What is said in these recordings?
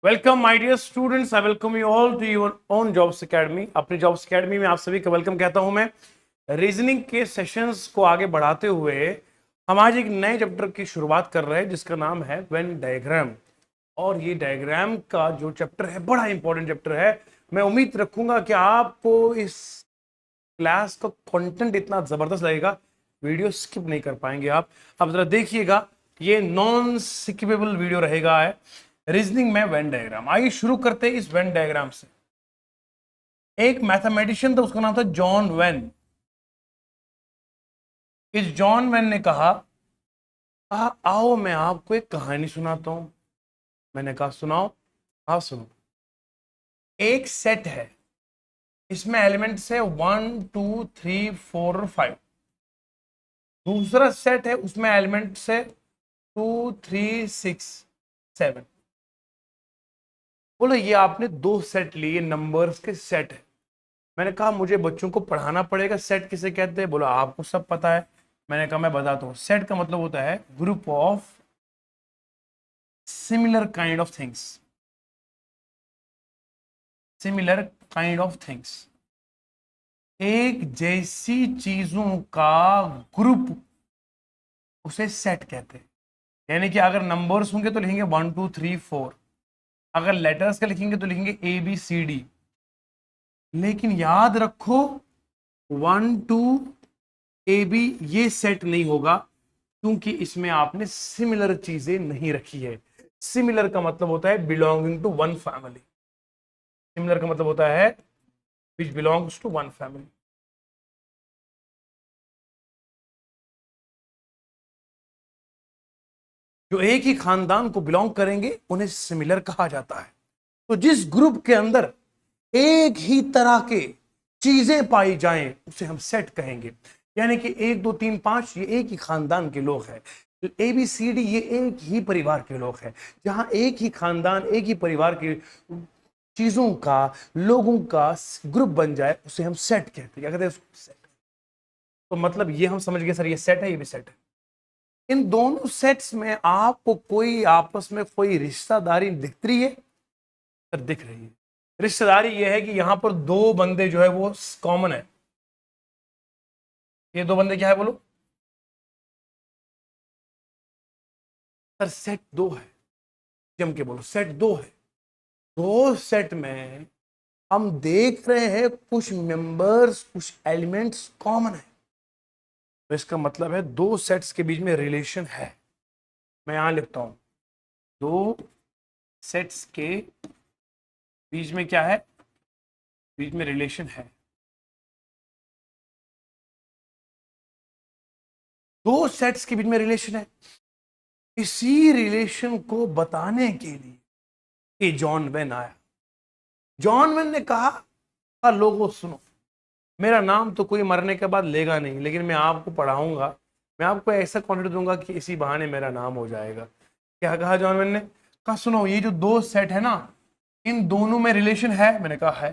Welcome my dear students, I welcome you all to your own jobs academy. अपनी jobs academy में आप सभी का वेलकम कहता हूं मैं। रीजनिंग के सेशंस को आगे बढ़ाते हुए हम आज एक नए चैप्टर की शुरुआत कर रहे हैं जिसका नाम है वेन डायग्राम। और ये डायग्राम का जो चैप्टर है बड़ा इंपॉर्टेंट चैप्टर है। मैं उम्मीद रखूंगा कि आपको इस क्लास का कंटेंट इतना जबरदस्त लगेगा, वीडियो स्किप नहीं कर पाएंगे आप। अब जरा देखिएगा, ये नॉन स्किपेबल वीडियो रहेगा है रीजनिंग में वेन डायग्राम। आइए शुरू करते हैं इस वेन डायग्राम से। एक मैथमेटिशियन था, उसका नाम था जॉन वेन। इस जॉन वेन ने कहा आओ मैं आपको एक कहानी सुनाता हूं। मैंने कहा सुनाओ। आप सुनो। एक सेट है, इसमें एलिमेंट्स है 1 2 3 4 और 5। दूसरा सेट है, उसमें एलिमेंट्स है 2 3 6 7। बोलो ये आपने दो सेट लिए, नंबर्स के सेट है। मैंने कहा मुझे बच्चों को पढ़ाना पड़ेगा, सेट किसे कहते हैं। बोला आपको सब पता है। मैंने कहा मैं बताता हूँ। सेट का मतलब होता है group of similar kind of things. Similar kind of things, एक जैसी चीजों का ग्रुप, उसे सेट कहते हैं। यानी कि अगर नंबर्स होंगे तो लिखेंगे 1 2 3 4, अगर लेटर्स का लिखेंगे तो लिखेंगे ABCD। लेकिन याद रखो 1 2 AB ये सेट नहीं होगा, क्योंकि इसमें आपने सिमिलर चीजें नहीं रखी है। सिमिलर का मतलब होता है belonging to one family. Similar का मतलब होता है which belongs to one family. जो एक ही खानदान को बिलोंग करेंगे उन्हें सिमिलर कहा जाता है। तो जिस ग्रुप के अंदर एक ही तरह के चीजें पाई जाएं उसे हम सेट कहेंगे। यानी कि 1 2 3 5 ये एक ही खानदान के लोग हैं। ABCD ये एक ही परिवार के लोग हैं। जहां एक ही खानदान, एक ही परिवार के चीजों का, लोगों का ग्रुप बन जाए उसे हम सेट कहते हैं। क्या कहते हैं? सेट। तो मतलब ये हम समझ गए सर, ये सेट है, ये भी सेट है। इन दोनों सेट्स में आपको कोई आपस में कोई रिश्तेदारी दिख रही है? सर दिख रही है। रिश्तेदारी ये है कि यहां पर दो बंदे जो है वो कॉमन है। ये दो बंदे क्या है बोलो? सर सेट दो है। जम के बोलो, सेट दो है। दो सेट में हम देख रहे हैं कुछ मेंबर्स, कुछ एलिमेंट्स कॉमन है। तो इसका मतलब है दो सेट्स के बीच में रिलेशन है। मैं यहां लिखता हूं, दो सेट्स के बीच में क्या है? बीच में रिलेशन है। दो सेट्स के बीच में रिलेशन है। इसी रिलेशन को बताने के लिए ये जॉन वेन आया। जॉन वेन ने कहा, लोगों सुनो, मेरा नाम तो कोई मरने के बाद लेगा नहीं, लेकिन मैं आपको पढ़ाऊंगा। मैं आपको ऐसा कॉन्फिडेंस दूंगा कि इसी बहाने मेरा नाम हो जाएगा। क्या कहा जॉन वेन ने? कहा सुनो, ये जो दो सेट है ना, इन दोनों में रिलेशन है। मैंने कहा है।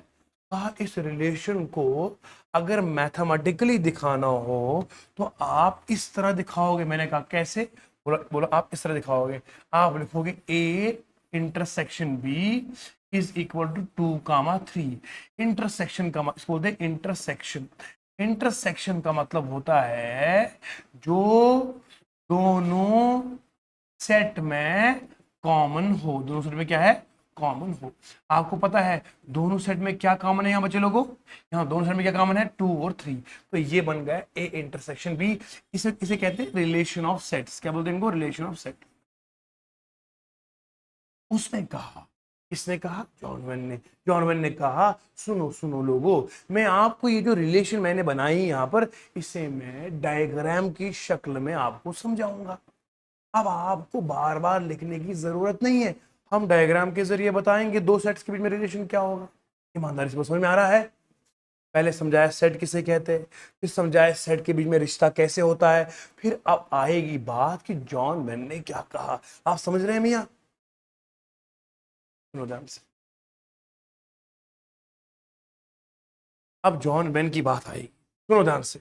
कहा इस रिलेशन को अगर मैथमेटिकली दिखाना हो तो आप इस तरह दिखाओगे। मैंने कहा कैसे? बोला बोला आप इस तरह दिखाओगे। आप लिखोगे A intersection B is equal to 2 3। Intersection का इसको बोलते हैं इंटरसेक्शन। इंटरसेक्शन का मतलब होता है जो दोनों सेट में कॉमन हो। दोनों सेट में क्या है? कॉमन हो। आपको पता है दोनों सेट में क्या कॉमन है? यहाँ बच्चे लोगों, यहाँ दोनों सेट में क्या कॉमन है? 2 और 3। तो ये बन गया A इंटरसेक्शन B। इसे इसे कहते हैं रिलेशन ऑफ सेट्स। क्या बोलते हैं इनको? Relation of set. उसने कहा, किसने कहा? जॉन वेन ने। जॉन वेन ने कहा सुनो सुनो लोगों, मैं आपको ये जो रिलेशन मैंने बनाई यहाँ पर, इसे मैं डायग्राम की शक्ल में आपको समझाऊंगा। अब आपको बार बार लिखने की जरूरत नहीं है। हम डायग्राम के जरिए बताएंगे दो सेट्स के बीच में रिलेशन क्या होगा। ईमानदारी से समझ में आ रहा है? पहले समझाया सेट किसे कहते हैं, फिर समझाया सेट के बीच में रिश्ता कैसे होता है, फिर अब आएगी बात कि जॉन वेन ने क्या कहा। आप समझ रहे हैं मियाँ? सुनो ध्यान से। अब जॉन वेन की बात आई, सुनो ध्यान से।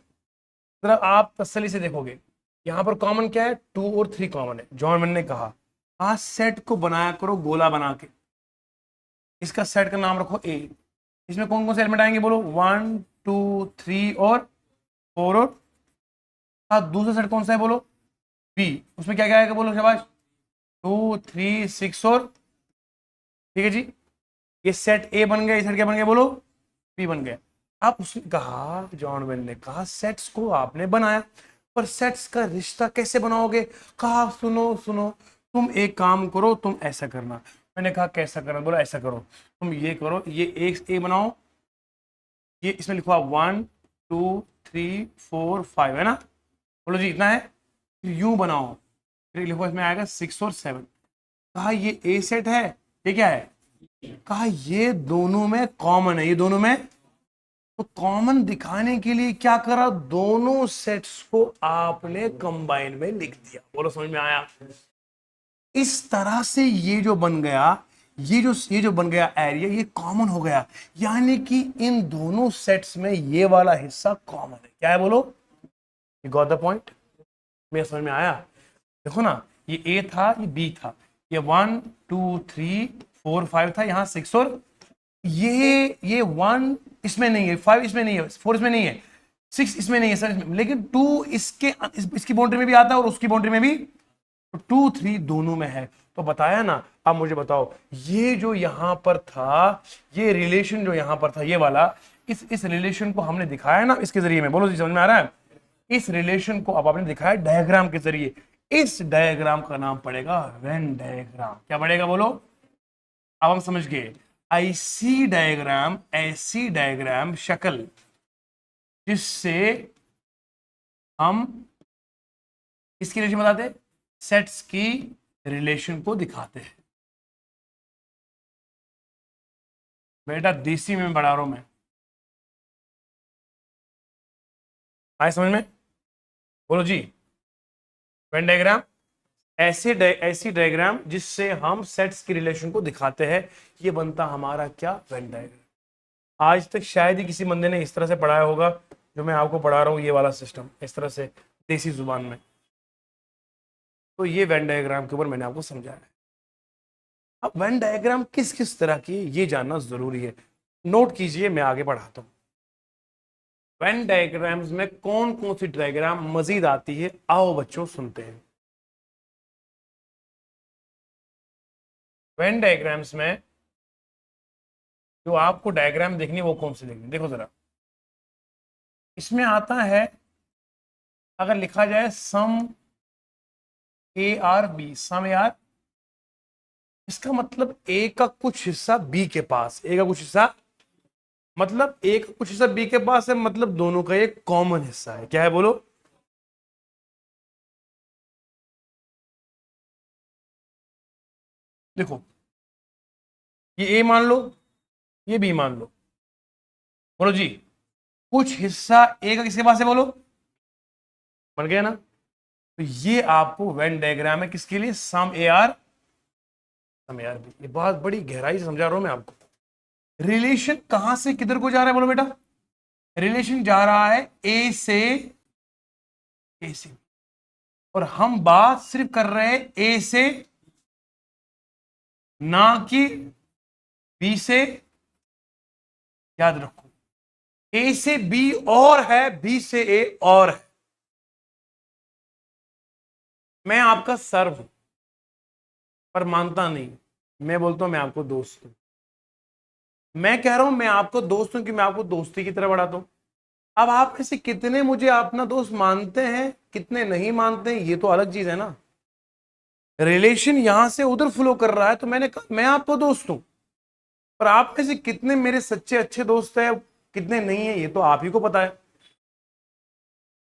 जरा आप तसल्ली से देखोगे, यहां पर कॉमन क्या है? 2 और 3 कॉमन है। जॉन वेन ने कहा आज सेट को बनाया करो गोला बना के। इसका सेट का नाम रखो ए। इसमें कौन कौन से एलिमेंट आएंगे बोलो? 1 2 3 और 4 और दूसरा सेट कौन सा है बोलो? बी। उसमें क्या क्या आएगा बोलो? शाबाश। 2 3 6 और, ठीक है जी, ये सेट ए बन गया। ये सेट क्या बन गया बोलो? बी बन गया। अब उसने कहा, जॉन वेन ने कहा, सेट्स को आपने बनाया, पर सेट्स का रिश्ता कैसे बनाओगे? कहा सुनो सुनो, तुम एक काम करो, तुम ऐसा करना। मैंने कहा कैसा करना? बोला ऐसा करो, तुम ये करो, ये एक ए बनाओ, ये इसमें लिखो आप 1 2 3 4 5 है ना? बोलो जी इतना है। फिर यूं बनाओ, फिर लिखो इसमें आएगा 6 और 7। कहा ये ए सेट है, ये क्या है? कहा ये दोनों में कॉमन है, ये दोनों में। तो कॉमन दिखाने के लिए क्या करा? दोनों सेट्स को आपने कंबाइन में लिख दिया। बोलो समझ में आया? इस तरह से ये जो बन गया, ये जो बन गया एरिया, ये कॉमन हो गया। यानी कि इन दोनों सेट्स में ये वाला हिस्सा कॉमन है। क्या है बोलो? You got the point? मेरे समझ में आया? देखो ना, ये ए था, ये बी था, ये 1 2 3 4 5 था, यहाँ 6 और ये 1 इसमें नहीं है, 5 इसमें नहीं है, 4 इसमें नहीं है, 6 इसमें नहीं है सर, लेकिन 2 इसकी बाउंड्री में भी आता है और उसकी बाउंड्री में भी। तो 2 3 दोनों में है। तो बताया ना। अब मुझे बताओ, ये जो यहां पर था, ये रिलेशन जो यहां पर था, ये वाला, इस रिलेशन को हमने दिखाया ना इसके जरिए में। बोलो जी समझ में आ रहा है? इस रिलेशन को अब आपने दिखाया डायग्राम के जरिए। इस डायग्राम का नाम पड़ेगा वेन डायग्राम। क्या पड़ेगा बोलो? अब हम समझ गए। ऐसी डायग्राम शक्ल जिससे हम इसकी रिलेशन बताते, सेट्स की रिलेशन को दिखाते हैं। बेटा देसी में पढ़ा रहा हूं मैं। आए समझ में? बोलो जी। वेन डायग्राम ऐसी डायग्राम जिससे हम सेट्स की रिलेशन को दिखाते हैं, ये बनता हमारा क्या? Venn diagram. आज तक शायद ही किसी बंदे ने इस तरह से पढ़ाया होगा जो मैं आपको पढ़ा रहा हूं, ये वाला सिस्टम इस तरह से देसी जुबान में। तो ये वेन डायग्राम के ऊपर मैंने आपको समझाया है। अब वेन डायग्राम किस किस तरह की, ये जानना जरूरी है। नोट कीजिए, मैं आगे बढ़ाता हूं। वेन डायग्राम्स में कौन कौन सी डायग्राम मजीद आती है, आओ बच्चों सुनते हैं। वेन डायग्राम्स में जो आपको डायग्राम देखनी है वो कौन सी देखनी? देखो जरा, इसमें आता है, अगर लिखा जाए some A are B, some A are, इसका मतलब ए का कुछ हिस्सा बी के पास, ए का कुछ हिस्सा, मतलब ए का कुछ हिस्सा बी के पास है, मतलब दोनों का एक कॉमन हिस्सा है। क्या है बोलो? देखो, ये ए मान लो, ये बी मान लो। बोलो जी, कुछ हिस्सा ए का किसके पास है बोलो? बन गया ना? तो ये आपको वेन डायग्राम है, किसके लिए? Some A are, some A are B. ये बहुत बड़ी गहराई से समझा रहा हूं मैं आपको। रिलेशन कहां से किधर को जा रहा है बोलो बेटा? रिलेशन जा रहा है ए से, ए से, और हम बात सिर्फ कर रहे हैं ए से, ना कि बी से। याद रखो, ए से बी और है, बी से ए और है। मैं आपका सर हूं, पर मानता नहीं। मैं बोलता हूं मैं आपको दोस्त हूं। मैं कह रहा हूं मैं आपको दोस्त हूं कि मैं आपको दोस्ती की तरह बढ़ाता हूं। अब आप में से कितने मुझे अपना दोस्त मानते हैं, कितने नहीं मानते हैं, ये तो अलग चीज है ना। रिलेशन यहां से उधर फ्लो कर रहा है, तो मैंने कहा मैं आपको दोस्त हूं, पर आप में से कितने मेरे सच्चे अच्छे दोस्त हैं, कितने नहीं है, ये तो आप ही को पता है।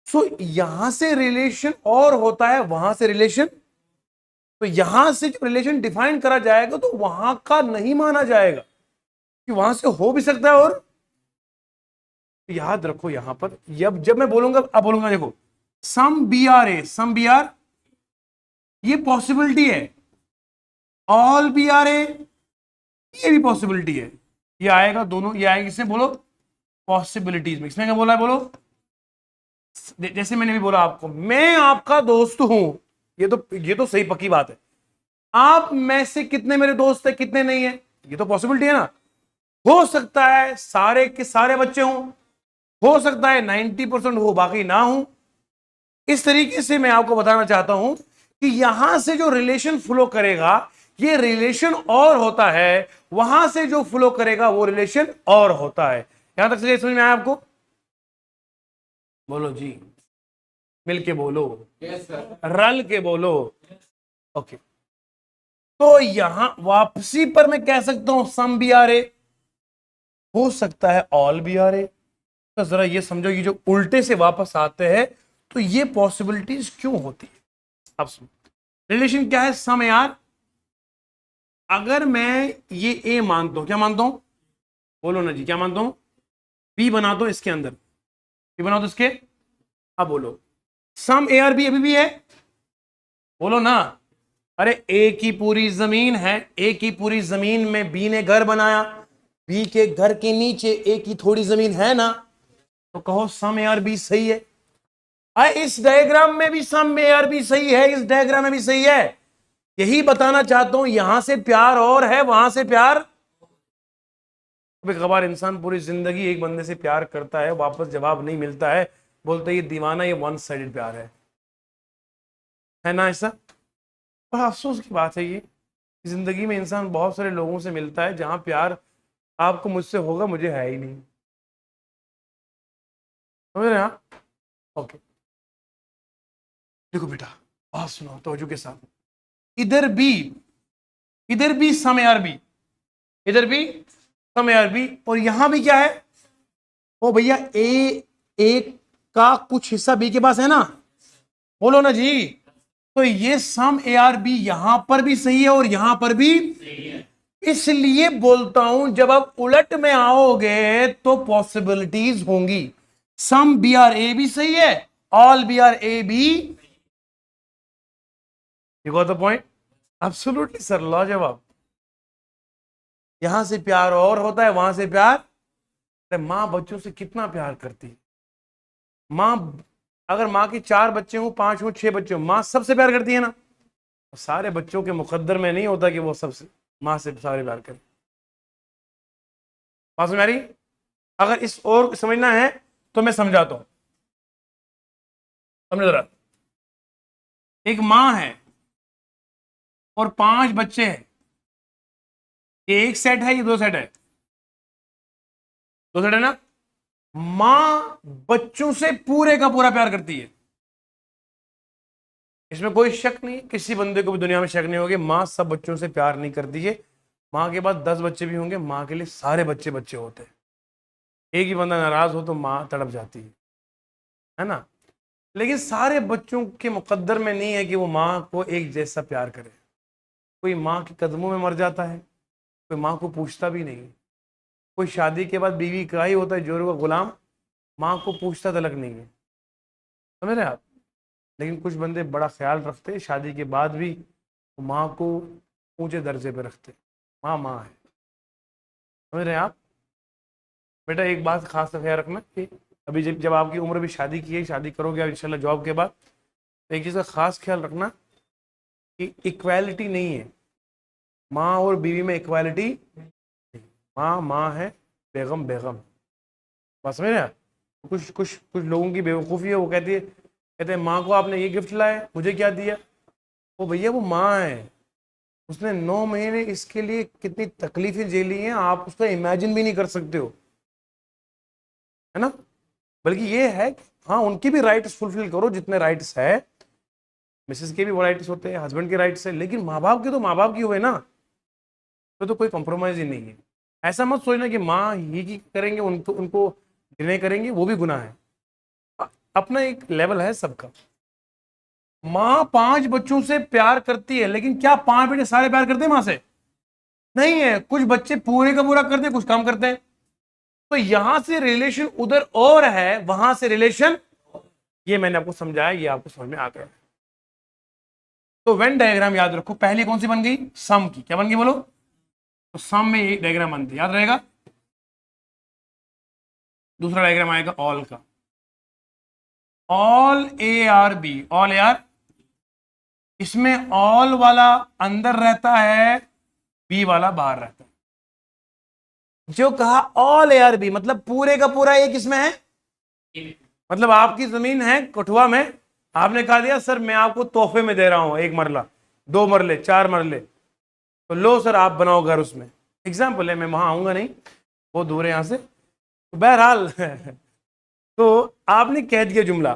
सो यहां से रिलेशन और होता है, वहां से रिलेशन। तो यहां से जो रिलेशन डिफाइन करा जाएगा, तो वहां का नहीं माना जाएगा, कि वहां से हो भी सकता है। और याद रखो, यहां पर जब मैं बोलूंगा, अब बोलूंगा देखो, some b are a, some b are, ये पॉसिबिलिटी है। ऑल बी आर ए, ये भी पॉसिबिलिटी है। ये आएगा दोनों, ये आएगा किसमें बोलो? पॉसिबिलिटीज में। इसमें क्या बोला है बोलो? जैसे मैंने भी बोला आपको, मैं आपका दोस्त हूं, ये तो सही पक्की बात है। आप में से कितने मेरे दोस्त है, कितने नहीं है? ये तो पॉसिबिलिटी है ना। हो सकता है सारे के सारे बच्चे हों, हो सकता है 90% हो बाकी ना हो। इस तरीके से मैं आपको बताना चाहता हूं कि यहां से जो रिलेशन फ्लो करेगा ये रिलेशन और होता है, वहां से जो फ्लो करेगा वो रिलेशन और होता है। यहां तक समझ में आया आपको? बोलो जी, मिलके बोलो, yes, रल के बोलो। ओके तो यहां वापसी पर मैं कह सकता हूं सम भी आ रहे, हो सकता है ऑल भी आ रहे। तो जरा ये समझो कि जो उल्टे से वापस आते हैं तो ये पॉसिबिलिटीज क्यों होती है। अब सुनो, रिलेशन क्या है? सम यार, अगर मैं ये ए मानता हूं, क्या मानता हूं? बोलो ना जी, क्या मानता हूं? बी बना दो इसके अंदर, बी बना दो इसके। अब बोलो सम ए आर बी अभी भी है, बोलो ना। अरे ए की पूरी जमीन है, ए की पूरी जमीन में बी ने घर बनाया, बी के घर के नीचे ए की थोड़ी जमीन है ना, तो कहो सम ए आर बी सही है। इस डायग्राम में भी सम ए आर बी सही है, इस डायग्राम में भी सही है। यही बताना चाहता हूं, यहां से प्यार और है, वहां से प्यार। कभी कभार इंसान पूरी जिंदगी एक बंदे से प्यार करता है, वापस जवाब नहीं मिलता है, बोलते ये दीवाना, ये वन साइडेड प्यार है ना ऐसा। पर अफसोस की बात है ये, जिंदगी में इंसान बहुत सारे लोगों से मिलता है जहां प्यार आपको मुझसे होगा, मुझे है ही नहीं। समझ रहे हैं आप? ओके देखो बेटा, बात सुनो तवज्जो के साथ। इधर भी, इधर भी सम यार बी, इधर भी सम यार बी, और यहां भी क्या है? ओ भैया ए का कुछ हिस्सा बी के पास है ना, बोलो ना जी। तो ये सम ए आर बी यहां पर भी सही है और यहां पर भी सही है। इसलिए बोलता हूं जब आप उलट में आओगे तो पॉसिबिलिटीज होंगी। सम बी आर ए भी सही है, all b are a b. You got the point? Absolutely sir, लाजवाब। यहां से प्यार और होता है, वहां से प्यार। मां बच्चों से कितना प्यार करती है। मां, अगर मां की 4 बच्चे हो, 5 हो, 6 बच्चे हो, मां सबसे प्यार करती है ना। सारे बच्चों के मुकद्दर में नहीं होता कि वो सबसे मां से सारे प्यार करें। बात समझ आ रही? अगर इस और समझना है तो मैं समझाता हूं, समझो जरा। एक मां है और 5 बच्चे हैं, ये एक सेट है, ये 2 सेट है, 2 सेट है ना। मां बच्चों से पूरे का पूरा प्यार करती है, इसमें कोई शक नहीं, किसी बंदे को भी दुनिया में शक नहीं होगा मां सब बच्चों से प्यार नहीं करती है। मां के बाद 10 बच्चे भी होंगे, मां के लिए सारे बच्चे बच्चे होते हैं। एक ही बंदा नाराज हो तो मां तड़प जाती है ना। लेकिन सारे बच्चों के मुकद्दर में नहीं है कि वो मां को एक जैसा प्यार करे। कोई मां के कदमों में मर जाता है, कोई मां को पूछता भी नहीं। कोई शादी के बाद बीवी का ही होता है जोरों का गुलाम, मां को पूछता तलक नहीं है। समझ रहे हैं आप? लेकिन कुछ बंदे बड़ा ख्याल रखते हैं, शादी के बाद भी माँ को ऊंचे दर्जे पे रखते। माँ माँ है। समझ रहे हैं आप? बेटा एक बात खास का ख्याल रखना कि अभी जब जब आपकी उम्र भी शादी की है, शादी करोगे आप इंशाल्लाह जॉब के बाद, तो एक चीज़ का खास ख्याल रखना कि इक्वालिटी नहीं है माँ और बीवी में, इक्वालिटी। माँ माँ है, बेगम बेगम। बात समझ रहे हैं? कुछ कुछ कुछ लोगों की बेवकूफ़ी है, वो कहते हैं माँ को आपने ये गिफ्ट लाया, मुझे क्या दिया। वो भैया वो माँ है, उसने 9 महीने इसके लिए कितनी तकलीफें झेली हैं, आप उसका इमेजिन भी नहीं कर सकते हो, है ना। बल्कि ये है कि हाँ उनकी भी राइट्स फुलफिल करो जितने राइट्स है, मिसेस के भी वो राइट्स होते हैं, हस्बैंड के राइट्स है, लेकिन माँ बाप के तो माँ बाप की हुए ना, तो कोई कॉम्प्रोमाइज ही नहीं है। ऐसा मत सोचना कि माँ ही की करेंगे, उनको उनको डिने करेंगे, वो भी गुनाह है। अपना एक लेवल है सबका। माँ 5 बच्चों से प्यार करती है, लेकिन क्या 5 बेटे सारे प्यार करते हैं माँ से? नहीं है, कुछ बच्चे पूरे का पूरा करते हैं, कुछ कम करते हैं। तो यहां से रिलेशन उधर और है, वहां से रिलेशन, ये मैंने आपको समझाया, ये आपको समझ में आ गया। तो वेन डायग्राम याद रखो, पहली कौन सी बन गई? सम की। क्या बन गई बोलो? तो सम में एक डायग्राम बनती, याद रहेगा। दूसरा डायग्राम आएगा ऑल का। All a are b, all a are, इसमें ऑल वाला अंदर रहता है, बी वाला बाहर रहता है। जो कहा ऑल ए आर बी, मतलब पूरे का पूरा एक इसमें है, मतलब आपकी जमीन है कठुआ में, आपने कहा दिया सर मैं आपको तोहफे में दे रहा हूं 1 मरला, 2 मरले, 4 मरले, तो लो सर आप बनाओ घर उसमें। एग्जाम्पल है, मैं वहां आऊंगा नहीं, वो दूर है यहां से, तो बहरहाल तो आपने कह दिया जुमला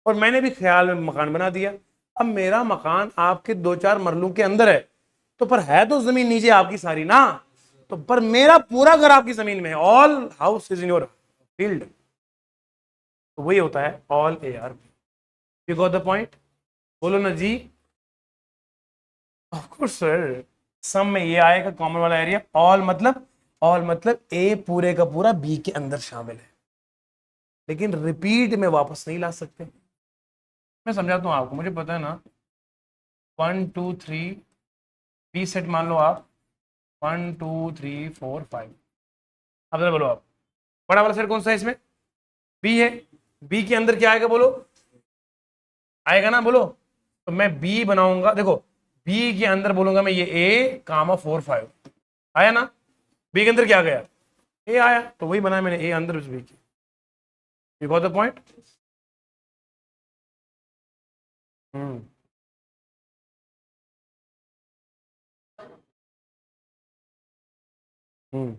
और मैंने भी ख्याल में मकान बना दिया। अब मेरा मकान आपके 2-4 मरलों के अंदर है, तो पर है तो जमीन नीचे आपकी सारी ना, तो पर मेरा पूरा घर आपकी जमीन में है, all house is in your field, तो वही होता है all a are b. You got the point? बोलो ना जी। ऑफ कोर्स सर, सम में ये आएगा कॉमन वाला एरिया, ऑल मतलब ए पूरे का पूरा बी के अंदर शामिल है, लेकिन रिपीट में वापस नहीं ला सकते। मैं समझाता हूं आपको, मुझे पता है ना, 1 2 3 बी सेट मान लो आप, 1 2 3 4 5। अब जरा बोलो आप, बड़ा वाला सेट कौन सा है इसमें? बी है। बी के अंदर क्या आएगा बोलो? आएगा ना, बोलो। तो मैं बी बनाऊंगा, देखो बी के अंदर बोलूंगा मैं ये ए कामा 4 5, आया ना? बी के अंदर क्या गया? ए आया, तो वही बनाया मैंने, ए अंदर उस बी की। You got the point? Hmm hmm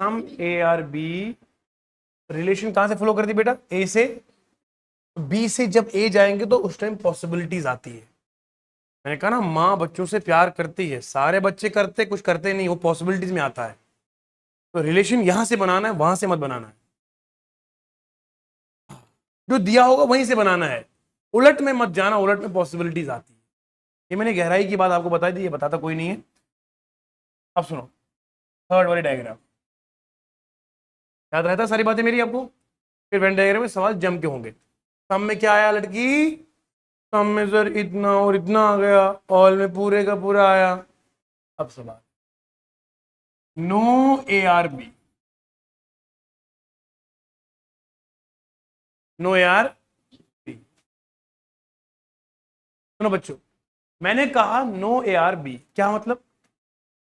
हम ए आर बी रिलेशन कहां से फ्लो करती है बेटा? ए से। बी से जब ए जाएंगे तो उस टाइम पॉसिबिलिटीज आती है। मैंने कहा ना, माँ बच्चों से प्यार करती है, सारे बच्चे करते कुछ करते नहीं, वो पॉसिबिलिटीज में आता है। तो रिलेशन यहां से बनाना है, वहां से मत बनाना है, जो दिया होगा वहीं से बनाना है, उलट में मत जाना, उलट में पॉसिबिलिटीज आती है। ये मैंने गहराई की बात आपको बता दी, ये बताता कोई नहीं है। अब सुनो थर्ड वाली डायग्राम, याद रहता सारी बातें मेरी आपको? फिर वेन डायग्राम में सवाल जम के होंगे। सम में क्या आया लड़की? सम में सर इतना और इतना आ गया, ऑल में पूरे का पूरा आया। अब सवाल, no a are b, no a are b. सुनो बच्चों, मैंने कहा नो ए आर बी, क्या मतलब?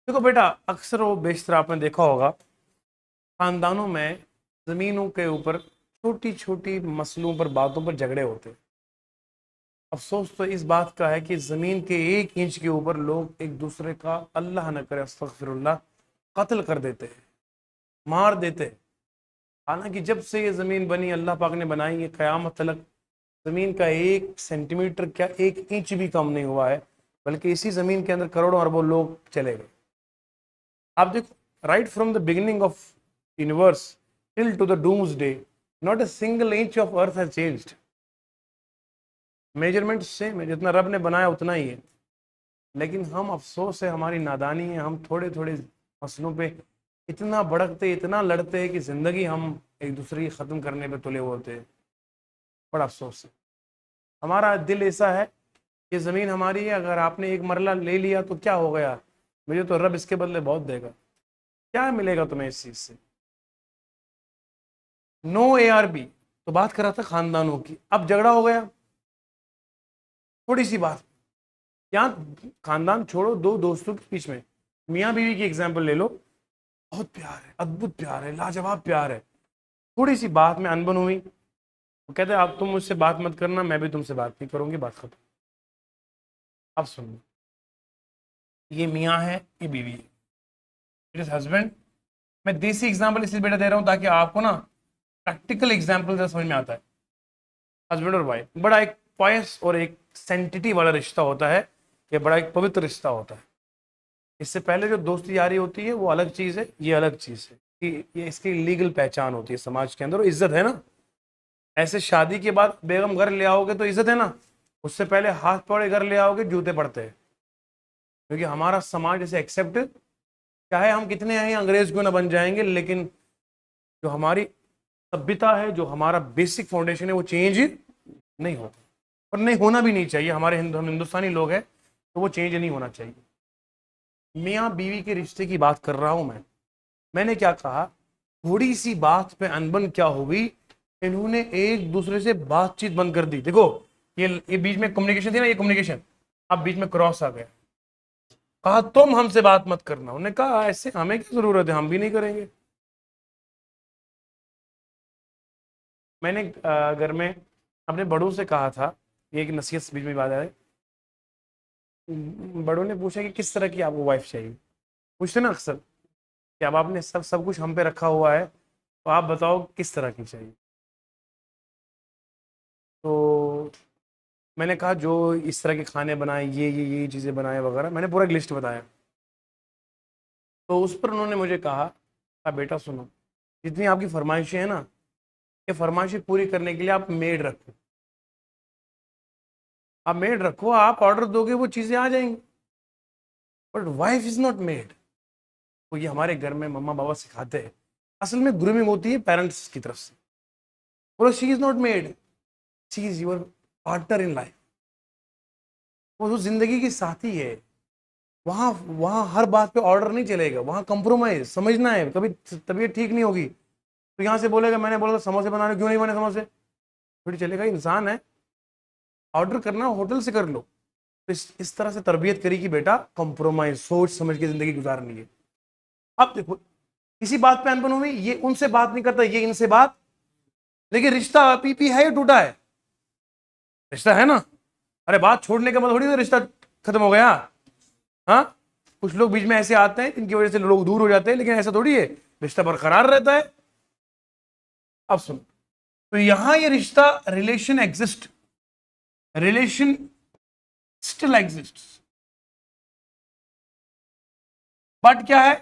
देखो बेटा, अक्सर वो बेशतर आपने देखा होगा, खानदानों में जमीनों के ऊपर छोटी छोटी मसलों पर, बातों पर झगड़े होते हैं। अफसोस तो इस बात का है कि जमीन के 1 इंच के ऊपर लोग एक दूसरे का, अल्लाह न करे अस्तगफिरुल्लाह, कत्ल कर देते हैं, मार देते हैं। हालांकि जब से ये जमीन बनी, अल्लाह पाक ने बनाई है, कयामत तलक जमीन का 1 सेंटीमीटर क्या 1 इंच भी कम नहीं हुआ है, बल्कि इसी जमीन के अंदर करोड़ों अरबों लोग चले गए। आप देखो, right from the beginning of universe till to the doomsday, not a single inch of earth has changed. Measurement same है, जितना रब ने बनाया उतना ही है, लेकिन हम, अफसोस है, हमारी नादानी है, हम थोड़े थोड़े मसलों पे इतना भड़कते, इतना लड़ते हैं कि जिंदगी हम एक दूसरे की ख़त्म करने पे तुले हुए होते हैं। बड़ा अफसोस है। हमारा दिल ऐसा है कि ज़मीन हमारी है, अगर आपने 1 मरला ले लिया तो क्या हो गया, मुझे तो रब इसके बदले बहुत देगा, क्या मिलेगा तुम्हें इस चीज़ से? No a are b. तो बात कर रहा था खानदानों की, अब झगड़ा हो गया थोड़ी सी बात, यहाँ खानदान छोड़ो, दो दोस्तों के बीच में, मियाँ बीवी की एग्जाम्पल ले लो, बहुत प्यार है, अद्भुत प्यार है, लाजवाब प्यार है, थोड़ी सी बात में अनबन हुई, वो कहते हैं अब तुम मुझसे बात मत करना, मैं भी तुमसे बात नहीं करूंगी, बात खत्म। अब सुनो, ये मियाँ है, ये बीवी है, इट इज हस्बैंड। मैं देसी एग्जाम्पल इसलिए बेटा दे रहा हूँ ताकि आपको ना प्रैक्टिकल एग्जाम्पल समझ में आता है। हस्बैंड और वाइफ, बड़ा एक पॉयस और एक सेंसिटिव वाला रिश्ता होता है, ये बड़ा एक पवित्र रिश्ता होता है। इससे पहले जो दोस्ती यारी होती है वो अलग चीज़ है, ये अलग चीज़ है कि ये इसकी लीगल पहचान होती है समाज के अंदर, और इज्जत है ना। ऐसे शादी के बाद बेगम घर ले आओगे तो इज्जत है ना, उससे पहले हाथ पौड़े घर ले आओगे जूते पड़ते हैं, क्योंकि हमारा समाज ऐसे एक्सेप्ट, चाहे हम कितने हैं अंग्रेज क्यों ना बन जाएंगे, लेकिन जो हमारी सभ्यता है, जो हमारा बेसिक फाउंडेशन है, वो चेंज नहीं होता, और नहीं होना भी नहीं चाहिए। हमारे हम हिंदुस्तानी लोग हैं, तो वो चेंज नहीं होना चाहिए। मियाँ बीवी के रिश्ते की बात कर रहा हूं मैंने क्या कहा, थोड़ी सी बात पे अनबन क्या हुई, इन्होंने एक दूसरे से बातचीत बंद कर दी। देखो, ये बीच में कम्युनिकेशन थी ना, ये कम्युनिकेशन अब बीच में क्रॉस आ गया। कहा तुम हमसे बात मत करना। उन्होंने कहा ऐसे हमें क्या जरूरत है, हम भी नहीं करेंगे। मैंने घर में अपने बड़ों से कहा था, ये एक नसीहत बीच में बात है, बड़ों ने पूछा कि किस तरह की आपको वाइफ चाहिए। पूछते ना अक्सर कि अब आपने सब सब कुछ हम पे रखा हुआ है, तो आप बताओ किस तरह की चाहिए। तो मैंने कहा जो इस तरह के खाने बनाए, ये चीज़ें बनाए वगैरह, मैंने पूरा एक लिस्ट बताया। तो उस पर उन्होंने मुझे कहा, बेटा सुनो, जितनी आपकी फरमाइशें हैं ना, ये फरमाइशें पूरी करने के लिए आप मेड रखो। आप मेड रखो, आप ऑर्डर दोगे वो चीज़ें आ जाएंगी। But wife is not made. तो ये हमारे घर में मम्मा पापा सिखाते हैं। असल में ग्रूमिंग होती है पेरेंट्स की तरफ से। बोलो she is not made, she is your partner in life. वो जो जिंदगी की साथी है, वहां वहां हर बात पे ऑर्डर नहीं चलेगा, वहां कंप्रोमाइज समझना है। कभी तबीयत ठीक नहीं होगी तो यहाँ से बोलेगा मैंने बोला था समोसे बनाने, क्यों नहीं बने समोसे, फिर चलेगा। इंसान है, ऑर्डर करना होटल से कर लो। तो इस तरह से तरबियत करी कि बेटा कंप्रोमाइज, सोच समझ के जिंदगी गुजारनी है। अब देखो, किसी बात पे अनबन हुई, ये उनसे बात नहीं करता, ये इनसे बात, लेकिन रिश्ता पीपी है या टूटा है? रिश्ता है ना। अरे बात छोड़ने का मतलब थोड़ी ना रिश्ता खत्म हो गया। हाँ, कुछ लोग बीच में ऐसे आते हैं जिनकी वजह से लोग दूर हो जाते हैं, लेकिन ऐसा थोड़ी है, रिश्ता बरकरार रहता है। अब सुन, तो यहां ये रिश्ता, relation exist, relation still exist, but क्या है,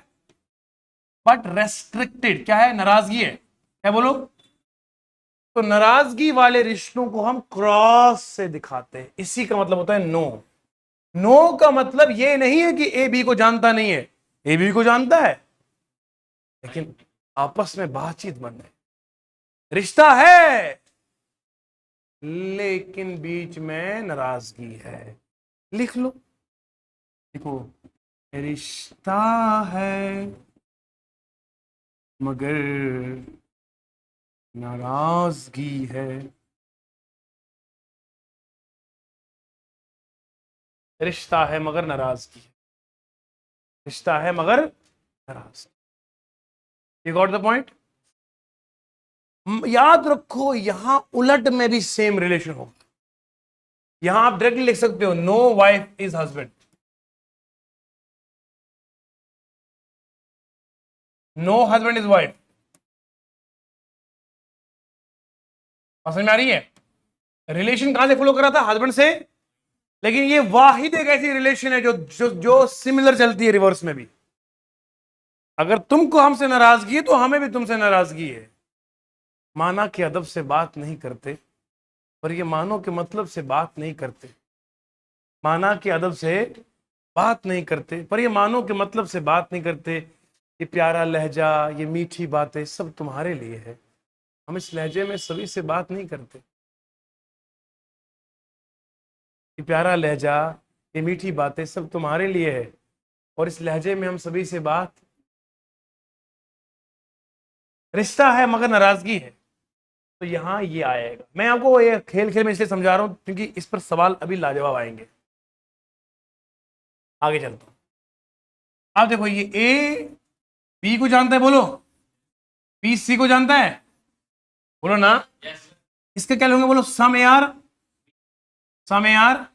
बट रेस्ट्रिक्टेड। क्या है? नाराजगी है। क्या बोलो? तो नाराजगी वाले रिश्तों को हम क्रॉस से दिखाते हैं। इसी का मतलब होता है नो। नो का मतलब ये नहीं है कि ए बी को जानता नहीं है, ए बी को जानता है, लेकिन आपस में बातचीत बन रही, रिश्ता है, लेकिन बीच में नाराजगी है। लिख लो, देखो, रिश्ता है मगर नाराजगी है। रिश्ता है मगर नाराजगी है। रिश्ता है मगर नाराजगी। You got the point? याद रखो, यहां उलट में भी सेम रिलेशन हो। यहां आप डायरेक्टली लिख सकते हो no wife is husband, no husband is wife. समझ में आ रही है? रिलेशन कहां से फ्लो कर रहा था? हस्बैंड से। लेकिन ये वाहिद एक ऐसी रिलेशन है जो सिमिलर चलती है रिवर्स में भी। अगर तुमको हमसे नाराजगी है तो हमें भी तुमसे नाराजगी है। माना के अदब से बात नहीं करते, पर ये मानो के मतलब से बात नहीं करते। माना के अदब से बात नहीं करते, पर ये मानो के मतलब से बात नहीं करते। ये प्यारा लहजा, ये मीठी बातें सब तुम्हारे लिए है। हम इस लहजे में सभी से बात नहीं करते। ये प्यारा लहजा, ये मीठी बातें सब तुम्हारे लिए है, और इस लहजे में हम सभी से बात। रिश्ता है मगर नाराजगी है। तो यहां ये आएगा। मैं आपको ये खेल खेल में इसलिए समझा रहा हूं क्योंकि इस पर सवाल अभी लाजवाब आएंगे। आगे चलता हूं। आप देखो, ये ए बी को जानता है, बोलो। बी सी को जानता है, बोलो ना। इसका क्या लूंगा? बोलो सम A are, some A are.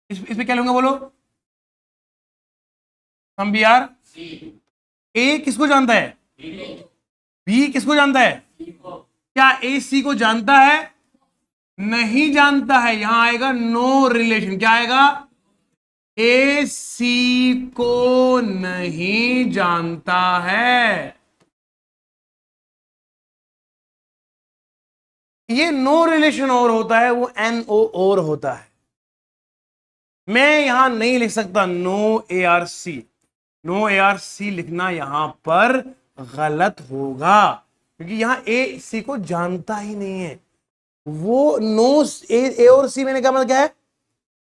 इसमें क्या लूंगा? बोलो सम बी आर। ए किसको जानता है? बी किसको जानता है? क्या ए सी को जानता है? नहीं जानता है। यहां आएगा नो रिलेशन। क्या आएगा? ए सी को नहीं जानता है। ये नो रिलेशन और होता है, वो एन ओ और होता है। मैं यहां नहीं लिख सकता no a are c. No a are c लिखना यहां पर गलत होगा, क्योंकि यहां ए सी को जानता ही नहीं है। वो नो ए और सी, मैंने कहा मतलब क्या है?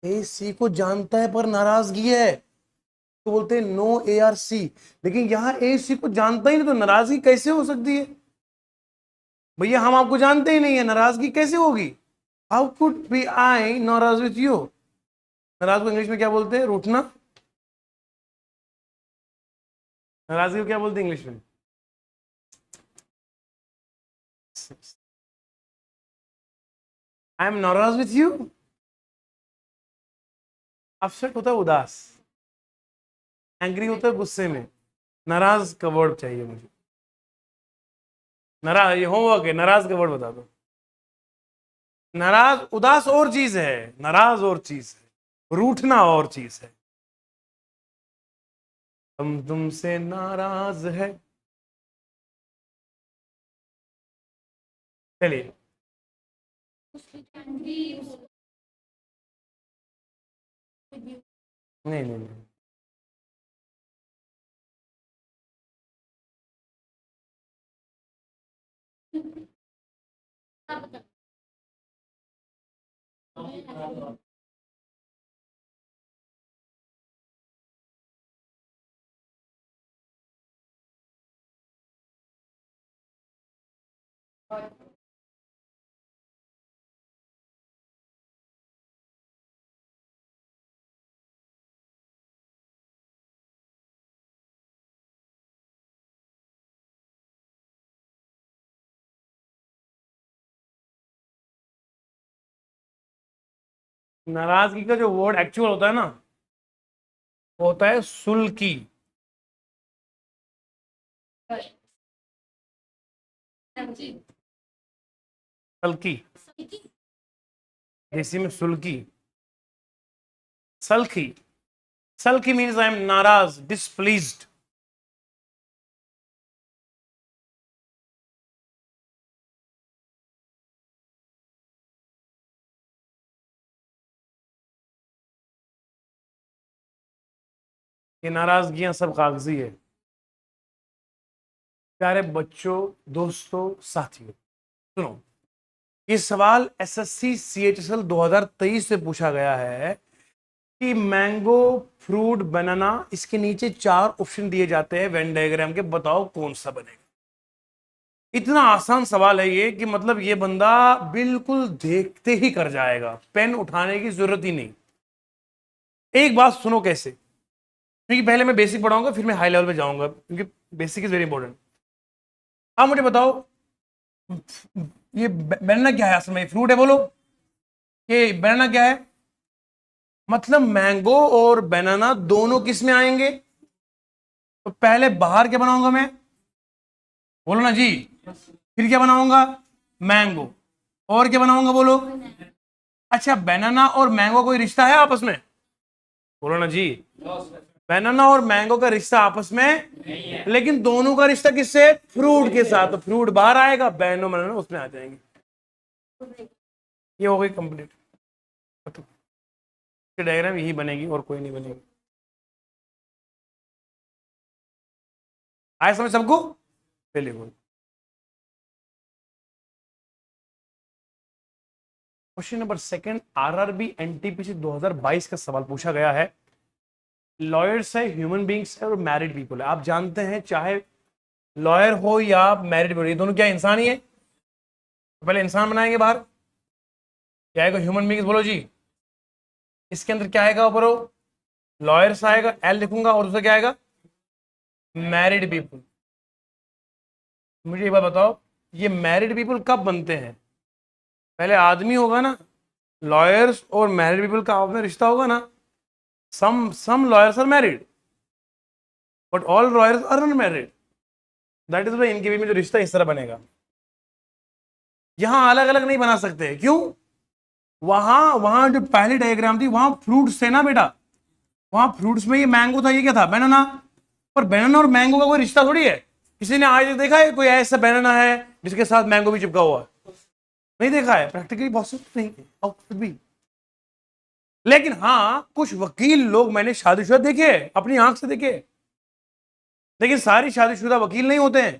ए सी को जानता है पर नाराजगी है, तो बोलते हैं नो ए आर सी। लेकिन यहां ए सी को जानता ही नहीं, तो नाराजगी कैसे हो सकती है? भैया हम आपको जानते ही नहीं है, नाराजगी कैसे होगी? हाउ कुड बी आई नाराज विथ यू? नाराज को इंग्लिश में क्या बोलते हैं? रूठना। नाराजगी को क्या बोलते हैं इंग्लिश में? आई एम नाराज विथ यू। अपसेट होता है उदास, एंग्री होता है गुस्से में। नाराज का वर्ड चाहिए मुझे। नाराज, ये होमवर्क है, नाराज का वर्ड बता दो। नाराज, उदास और चीज है, नाराज और चीज है, रूठना और चीज है। हम तुमसे नाराज है। चलिए, नहीं नहीं नहीं, नाराजगी का जो वर्ड एक्चुअल होता है ना, वो होता है सुल्की। सल्की, देसी में सुल्की, सल्की। सल्की मीन्स आई एम नाराज, डिसप्लीज्ड। ये नाराजगियां सब कागजी है। प्यारे बच्चों, दोस्तों, साथियों, सुनो, ये सवाल एसएससी सीएचएसएल 2023 से पूछा गया है कि मैंगो, फ्रूट, बनाना, इसके नीचे 4 ऑप्शन दिए जाते हैं वेन डायग्राम के, बताओ कौन सा बनेगा। इतना आसान सवाल है ये कि मतलब ये बंदा बिल्कुल देखते ही कर जाएगा, पेन उठाने की जरूरत ही नहीं। एक बात सुनो कैसे, क्योंकि पहले मैं बेसिक पढ़ाऊंगा, फिर मैं हाई लेवल पे जाऊंगा, क्योंकि बेसिक इज वेरी इंपॉर्टेंट। आप मुझे बताओ, ये बनाना क्या है? असल में फ्रूट है, बोलो। ये बनाना क्या है? मतलब मैंगो और बनाना दोनों किस में आएंगे? तो पहले बाहर क्या बनाऊंगा मैं? बोलो ना जी। फिर क्या बनाऊंगा? मैंगो। और क्या बनाऊंगा, बोलो। अच्छा, बनाना और मैंगो कोई रिश्ता है आपस में? बोलो ना जी। बनाना और मैंगो का रिश्ता आपस में, लेकिन दोनों का रिश्ता किससे? फ्रूट के साथ। तो फ्रूट बाहर आएगा, बैनो बनाना उसमें आ जाएंगे। ये हो गई कंप्लीट। डायग्राम यही बनेगी और कोई नहीं बनेगी। आए समझ सबको? Very good. Question number second, RRB NTPC 2022 का सवाल पूछा गया है। लॉयर्स है, ह्यूमन बींग्स है और मैरिड पीपल है। आप जानते हैं, चाहे लॉयर हो या मैरिड पीपल, ये दोनों क्या इंसान ही है? तो पहले इंसान बनाएंगे बाहर, क्या आएगा? ह्यूमन बींग्स, बोलो जी। इसके अंदर क्या आएगा? ऊपर लॉयर्स आएगा, एल लिखूंगा, और दूसरा क्या आएगा? Married people. मुझे एक बात बताओ, ये मैरिड पीपल कब बनते हैं? पहले आदमी होगा ना, लॉयर्स और मैरिड पीपल का आपस में रिश्ता होगा ना। Some lawyers are married, but all lawyers are unmarried. That is why इनके बीच में जो रिश्ता इस तरह बनेगा। यहां अलग अलग नहीं बना सकते, क्यों? वहां वहां जो पहली डायग्राम थी, वहां फ्रूट्स थे ना बेटा। वहां फ्रूट्स में ये मैंगो था, ये क्या था? बनाना। पर बनाना और मैंगो का कोई रिश्ता थोड़ी है। किसी ने आज देखा है कोई ऐसा बनाना है जिसके साथ मैंगो भी चिपका हुआ है? नहीं देखा है, प्रैक्टिकली पॉसिबल नहीं है। How could be? लेकिन हाँ, कुछ वकील लोग मैंने शादीशुदा देखे, अपनी आंख से देखे। लेकिन सारी शादीशुदा वकील नहीं होते हैं।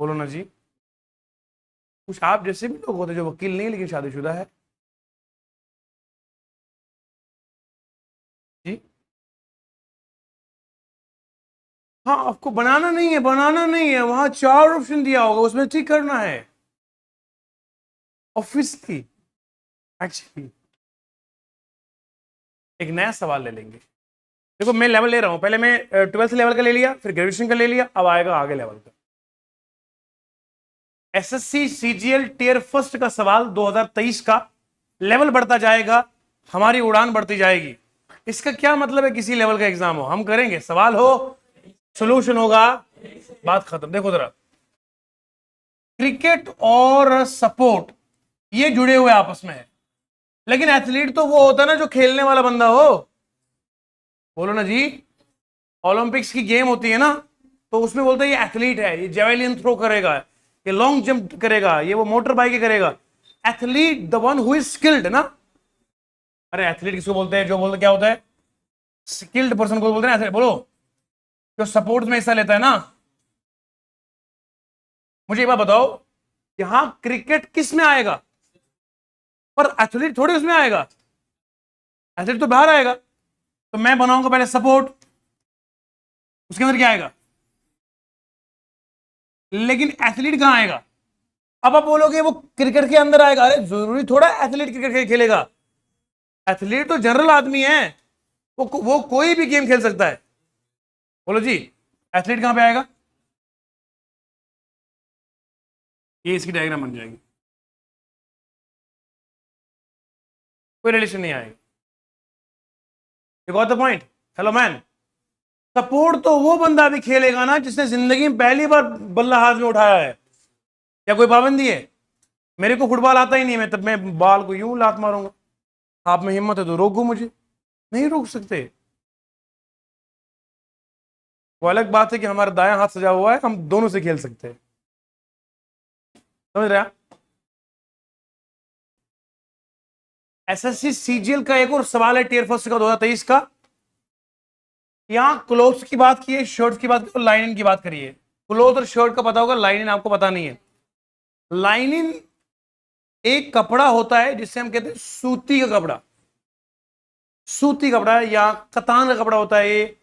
बोलो ना जी। कुछ आप जैसे भी लोग होते हैं जो वकील नहीं लेकिन शादीशुदा है। जी हाँ, आपको बनाना नहीं है, बनाना नहीं है, वहां 4 ऑप्शन दिया होगा, उसमें ठीक करना है ऑब्वियसली। एक्चुअली एक नया सवाल ले लेंगे, देखो मैं लेवल ले रहा हूं, पहले मैं 12th लेवल का ले लिया, फिर ग्रेजुएशन का ले लिया, अब आएगा आगे लेवल का। एसएससी सीजीएल टियर फर्स्ट का सवाल 2023 का, लेवल बढ़ता जाएगा, हमारी उड़ान बढ़ती जाएगी। इसका क्या मतलब है किसी लेवल का एग्जाम हो, हम करेंगे, सवाल हो सोल्यूशन होगा, बात खत्म। देखो जरा, क्रिकेट और सपोर्ट ये जुड़े हुए आपस में है, लेकिन एथलीट तो वो होता है ना जो खेलने वाला बंदा हो। बोलो ना जी, ओलंपिक्स की गेम होती है ना, तो उसमें बोलते हैं ये एथलीट है, ये जेवलिन थ्रो करेगा, ये लॉन्ग जंप करेगा, ये वो मोटर बाइक करेगा। Athlete the one who is skilled ना। अरे एथलीट किसको बोलते हैं, जो बोलते क्या होता है, स्किल्ड पर्सन को बोलते हैं। बोलो, जो सपोर्ट्स में हिस्सा लेता है ना। मुझे एक बात बताओ, यहां क्रिकेट किस में आएगा, पर एथलीट थोड़ी उसमें आएगा, एथलीट तो बाहर आएगा। तो मैं बनाऊंगा पहले सपोर्ट, उसके अंदर क्या आएगा, लेकिन एथलीट कहां आएगा। अब आप बोलोगे वो क्रिकेट के अंदर आएगा, अरे जरूरी थोड़ा एथलीट क्रिकेट खेलेगा। एथलीट तो जनरल आदमी है, वो कोई भी गेम खेल सकता है। बोलो जी, एथलीट कहां पे आएगा, ये इसकी डायग्राम बन जाएगी, कोई रिलेशन नहीं आएगा। You got the point. Hello man, support तो वो बंदा भी खेलेगा ना जिसने जिंदगी में पहली बार बल्ला हाथ में उठाया है। क्या कोई पाबंदी है, मेरे को फुटबॉल आता ही नहीं, मैं तब मैं बॉल को यूं लात मारूंगा, आप में हिम्मत है तो रोको मुझे, नहीं रोक सकते। वो अलग बात है कि हमारा दायां हाथ सजा हुआ है, हम दोनों से खेल सकते हैं, समझ रहे हैं। एसएससी सीजीएल का एक और सवाल है टियर फर्स्ट का 2023 का। यहां क्लोथ्स की बात की है, शर्ट्स की बात की, और लाइनिंग की बात करिए। क्लोथ और शर्ट का पता होगा, लाइनिंग आपको पता नहीं है। लाइनिंग एक कपड़ा होता है जिससे हम कहते हैं सूती का कपड़ा, सूती कपड़ा या कतान का कपड़ा होता है ये।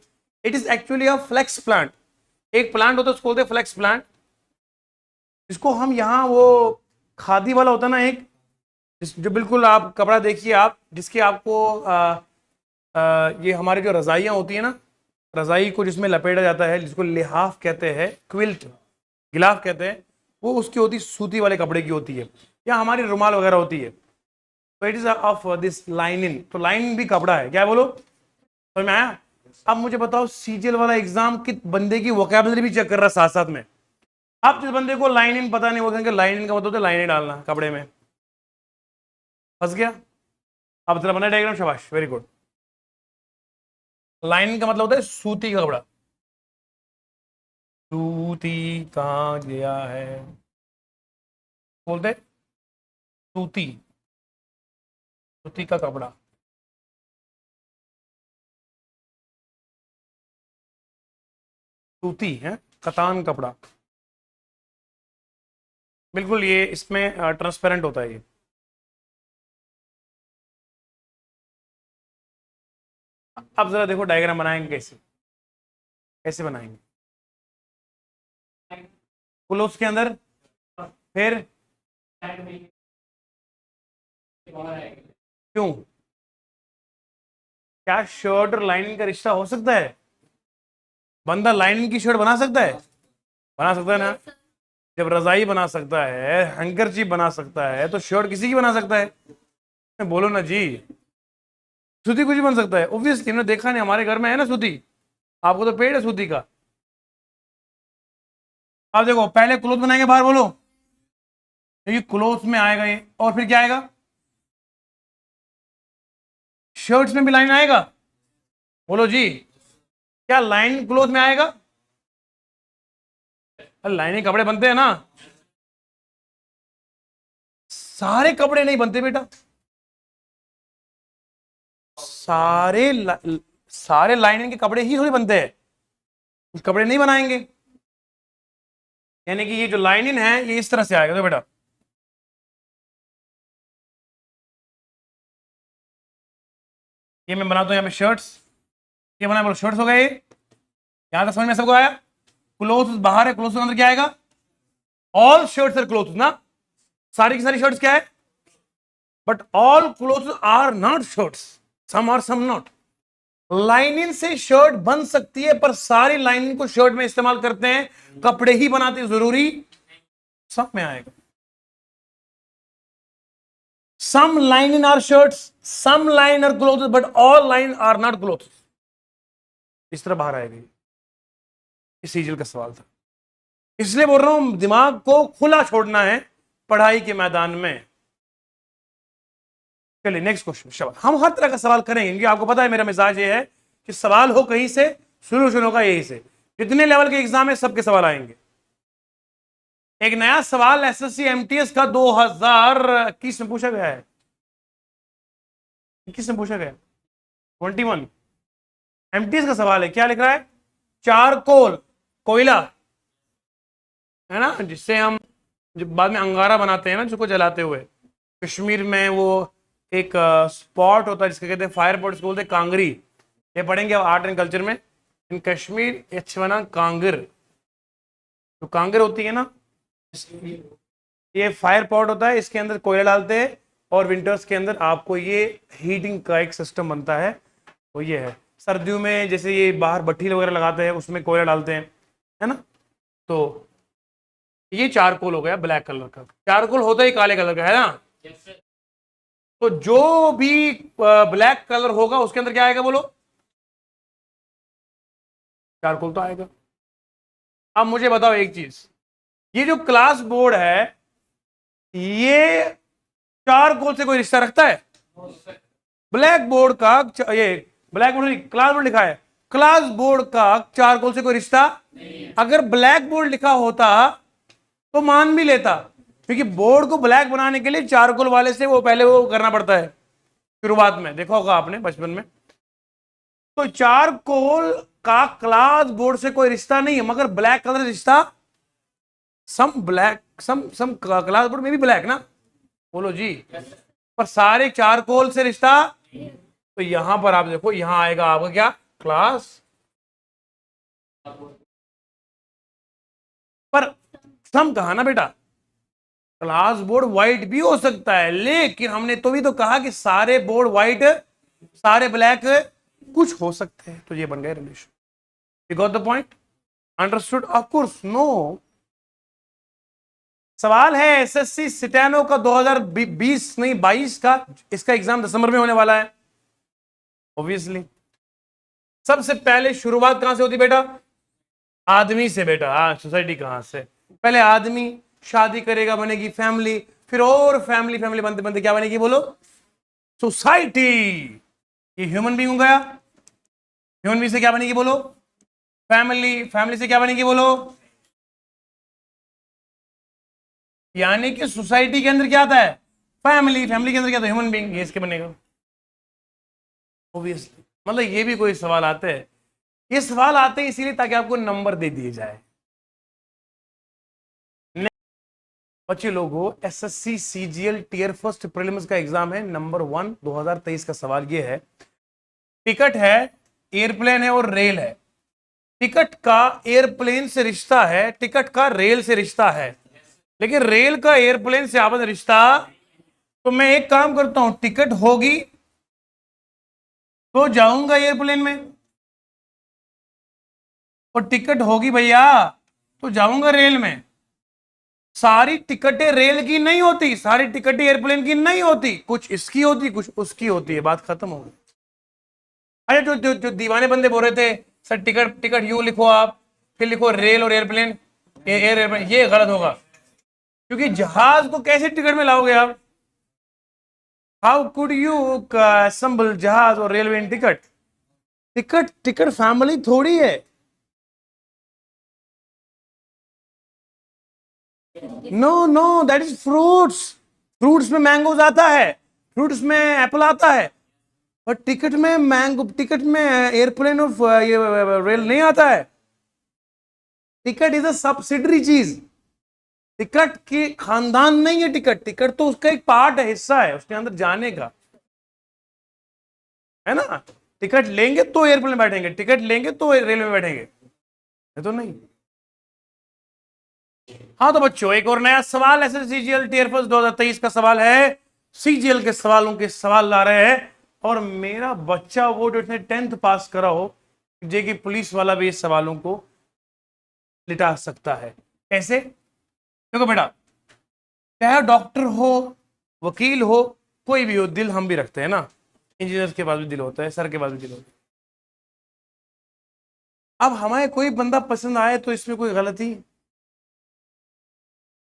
It is actually a flax plant, एक प्लांट होता है उसको बोलते हैं फ्लेक्स प्लांट। इसको हम यहाँ वो खादी वाला होता है ना एक, जो बिल्कुल आप कपड़ा देखिए आप, जिसके आपको ये हमारी जो रजाइयाँ होती है ना, रजाई को जिसमें लपेटा जाता है, जिसको लिहाफ कहते हैं, क्विल्ट गिलाफ कहते हैं, वो उसकी होती सूती वाले कपड़े की होती है, या हमारी रुमाल वगैरह होती है। तो it is of this lining, तो लाइनिंग भी कपड़ा है, क्या बोलो, समझ में आया। अब मुझे बताओ, सीजीएल वाला एग्जाम किस बंदे की वोकैबुलरी भी चेक कर रहा है साथ साथ में। अब जिस बंदे को लाइनिंग पता नहीं, वो कहेंगे लाइनिंग का मतलब तो लाइनिंग डालना कपड़े में, फंस गया। अब तेरा बना डायग्राम, शाबाश, वेरी गुड। लाइनिंग का मतलब होता है सूती का कपड़ा, सूती कहाँ गया है, बोलते सूती, सूती का कपड़ा, सूती है, कतान कपड़ा, बिल्कुल ये इसमें ट्रांसपेरेंट होता है ये। अब जरा देखो डायग्राम बनाएंगे कैसे, कैसे बनाएंगे। क्लोथ्स के अंदर, फिर क्यों, क्या शर्ट और लाइनिंग का रिश्ता हो सकता है, बंदा लाइनिंग की शर्ट बना सकता है, बना सकता है ना। जब रजाई बना सकता है, हैंकरचीफ बना सकता है, तो शर्ट किसी की बना सकता है, बोलो ना जी। सूती कुछ भी बन सकता है, ऑब्वियसली, हमने देखा नहीं, हमारे घर में है ना सूती, आपको तो पेड़ है सूती का। आप देखो, पहले क्लोथ बनाएंगे बाहर, बोलो, ये क्लोथ में आएगा ये, और फिर क्या आएगा, शर्ट्स में भी लाइन आएगा, बोलो जी, क्या लाइन क्लोथ में आएगा, लाइनिंग कपड़े बनते हैं ना, सारे कपड़े नहीं बनते बेटा, सारे लाइनिंग के कपड़े ही थोड़ी बनते हैं, कपड़े नहीं बनाएंगे। यानी कि ये जो लाइनिंग है ये इस तरह से आएगा, तो बेटा ये मैं बनाता हूं यहाँ पे शर्ट्स, ये बना, बोलो शर्ट्स हो गए। यहां तक समझ में सबको आया। क्लोथ बाहर है, क्लोथ के अंदर क्या आएगा, ऑल शर्ट्स आर क्लोथ ना, सारी की सारी शर्ट्स क्या है, but all cloth are not shirts, some are some not. Lining से शर्ट बन सकती है, पर सारी लाइनिंग को शर्ट में इस्तेमाल करते हैं, कपड़े ही बनाते जरूरी सब में आएगा। Some line are shirts, some line are clothes, but all line are not clothes. इस तरह बाहर आएगी। इस सीजल का सवाल था, इसलिए बोल रहा हूं दिमाग को खुला छोड़ना है पढ़ाई के मैदान में। चलिए नेक्स्ट क्वेश्चन। हम हर तरह का सवाल करेंगे क्योंकि आपको पता है मेरा मिजाज ये है कि सवाल हो कहीं से, सोल्यूशन होगा यहीं से। जितने लेवल के एग्जाम है सबके सवाल आएंगे। एक नया सवाल एसएससी एमटीएस का 2021 में पूछा गया है। 21 में पूछा गया, 21 एमटीएस का सवाल है। क्या लिख रहा है? चारकोल, कोयला है ना, जिससे हम जब बाद में अंगारा बनाते हैं ना, जिसको जलाते हुए, कश्मीर में वो एक स्पॉट होता है जिसके कहते हैं फायर पॉट, बोलते हैं कांगरी। ये पढ़ेंगे आर्ट एंड कल्चर में। इन कश्मीर यक्षवना कांगर, तो कांगर होती है ना, ये फायर पॉट होता है, इसके अंदर कोयला डालते हैं और विंटर्स के अंदर आपको ये हीटिंग का एक सिस्टम बनता है। वो ये है, सर्दियों में जैसे ये बाहर भट्ठी वगैरह लगाते हैं उसमें कोयला डालते हैं, है ना। तो ये चारकोल हो गया ब्लैक कलर का। चारकोल होता ही काले कलर का है ना। तो जो भी ब्लैक कलर होगा उसके अंदर क्या आएगा बोलो? चारकोल तो आएगा। अब मुझे बताओ एक चीज, ये जो क्लास बोर्ड है ये चारकोल से कोई रिश्ता रखता है? ब्लैक बोर्ड का, ये ब्लैक बोर्ड क्लास बोर्ड लिखा है, क्लास बोर्ड का चारकोल से कोई रिश्ता? अगर ब्लैक बोर्ड लिखा होता तो मान भी लेता, क्योंकि बोर्ड को ब्लैक बनाने के लिए चारकोल वाले से वो पहले वो करना पड़ता है शुरुआत में, देखा होगा आपने बचपन में। तो चारकोल का क्लास बोर्ड से कोई रिश्ता नहीं है, मगर ब्लैक कलर रिश्ता, सम ब्लैक सम क्लास बोर्ड में भी ब्लैक ना, बोलो जी। पर सारे चारकोल से रिश्ता। तो यहां पर आप देखो, यहां आएगा आपका क्या? क्लास। पर सम कहा ना बेटा, क्लास बोर्ड व्हाइट भी हो सकता है, लेकिन हमने तो भी तो कहा कि सारे बोर्ड व्हाइट, सारे ब्लैक कुछ हो सकते हैं। तो ये बन गए relation. You got the point? Understood? Of course no. सवाल है एसएससी सिटेनो का 2020 नहीं 22 का, इसका एग्जाम दिसंबर में होने वाला है ऑब्वियसली। सबसे पहले शुरुआत कहां से होती बेटा? आदमी से बेटा। हाँ, सोसाइटी कहां से? पहले आदमी शादी करेगा, बनेगी फैमिली, फिर और फैमिली फैमिली बनते बनते क्या बनेगी बोलो? सोसाइटी। ये ह्यूमन बीइंग हो गया। ह्यूमन बीइंग से क्या बनेगी बोलो? फैमिली। फैमिली से क्या बनेगी बोलो? यानी कि सोसाइटी के अंदर क्या आता है? फैमिली। फैमिली के अंदर क्या आता है? Human being. ये इसके बनेगा ऑब्वियसली। मतलब ये भी कोई सवाल आते हैं, ये सवाल आते हैं इसीलिए ताकि आपको नंबर दे दिए जाए। बच्चे लोगों, SSC CGL tier first prelims का एग्जाम है नंबर 1 2023 का सवाल ये है, टिकट है, एयरप्लेन है और रेल है। टिकट का एयरप्लेन से रिश्ता है, टिकट का रेल से रिश्ता है, लेकिन रेल का एयरप्लेन से आपस रिश्ता। तो मैं एक काम करता हूं, टिकट होगी तो जाऊंगा एयरप्लेन में, और टिकट होगी भैया तो जाऊंगा रेल में। सारी टिकटें रेल की नहीं होती, सारी टिकटें एयरप्लेन की नहीं होती, कुछ इसकी होती कुछ उसकी होती है। बात खत्म हो गई। अरे जो दीवाने बंदे बोल रहे थे सर टिकट टिकट यूं लिखो आप, फिर लिखो रेल और एयरप्लेन, एयरप्लेन, ये गलत होगा, क्योंकि जहाज को कैसे टिकट में लाओगे आप? हाउ कुड यू असेंबल जहाज और railway in ticket? Ticket ticket family थोड़ी है। No no, that is fruits. Fruits में मैंगोज आता है, फ्रूट्स में एप्पल आता है, और टिकट में मैंगो, टिकट में एयरप्लेन और ये रेल नहीं आता है। टिकट इज अ सब्सिडरी चीज, टिकट की खानदान नहीं है टिकट। टिकट तो उसका एक पार्ट है, हिस्सा है उसके अंदर जाने का, है ना। टिकट लेंगे तो एयरप्लेन में बैठेंगे, टिकट लेंगे तो रेलवे में बैठेंगे, है तो नहीं। हाँ तो बच्चों, एक और नया सवाल एसएससी सीजीएल टियर फर्स्ट 2023 का सवाल है। सीजीएल के सवालों के सवाल ला रहे हैं और मेरा बच्चा वो जो इसने 10th पास करा हो, जे कि पुलिस वाला भी इस सवालों को लिटा सकता है। कैसे? देखो बेटा, चाहे डॉक्टर हो, वकील हो, कोई भी हो, दिल हम भी रखते हैं ना। इंजीनियर के पास भी दिल होता है, सर के पास भी दिल होता है। अब हमें कोई बंदा पसंद आए तो इसमें कोई गलती?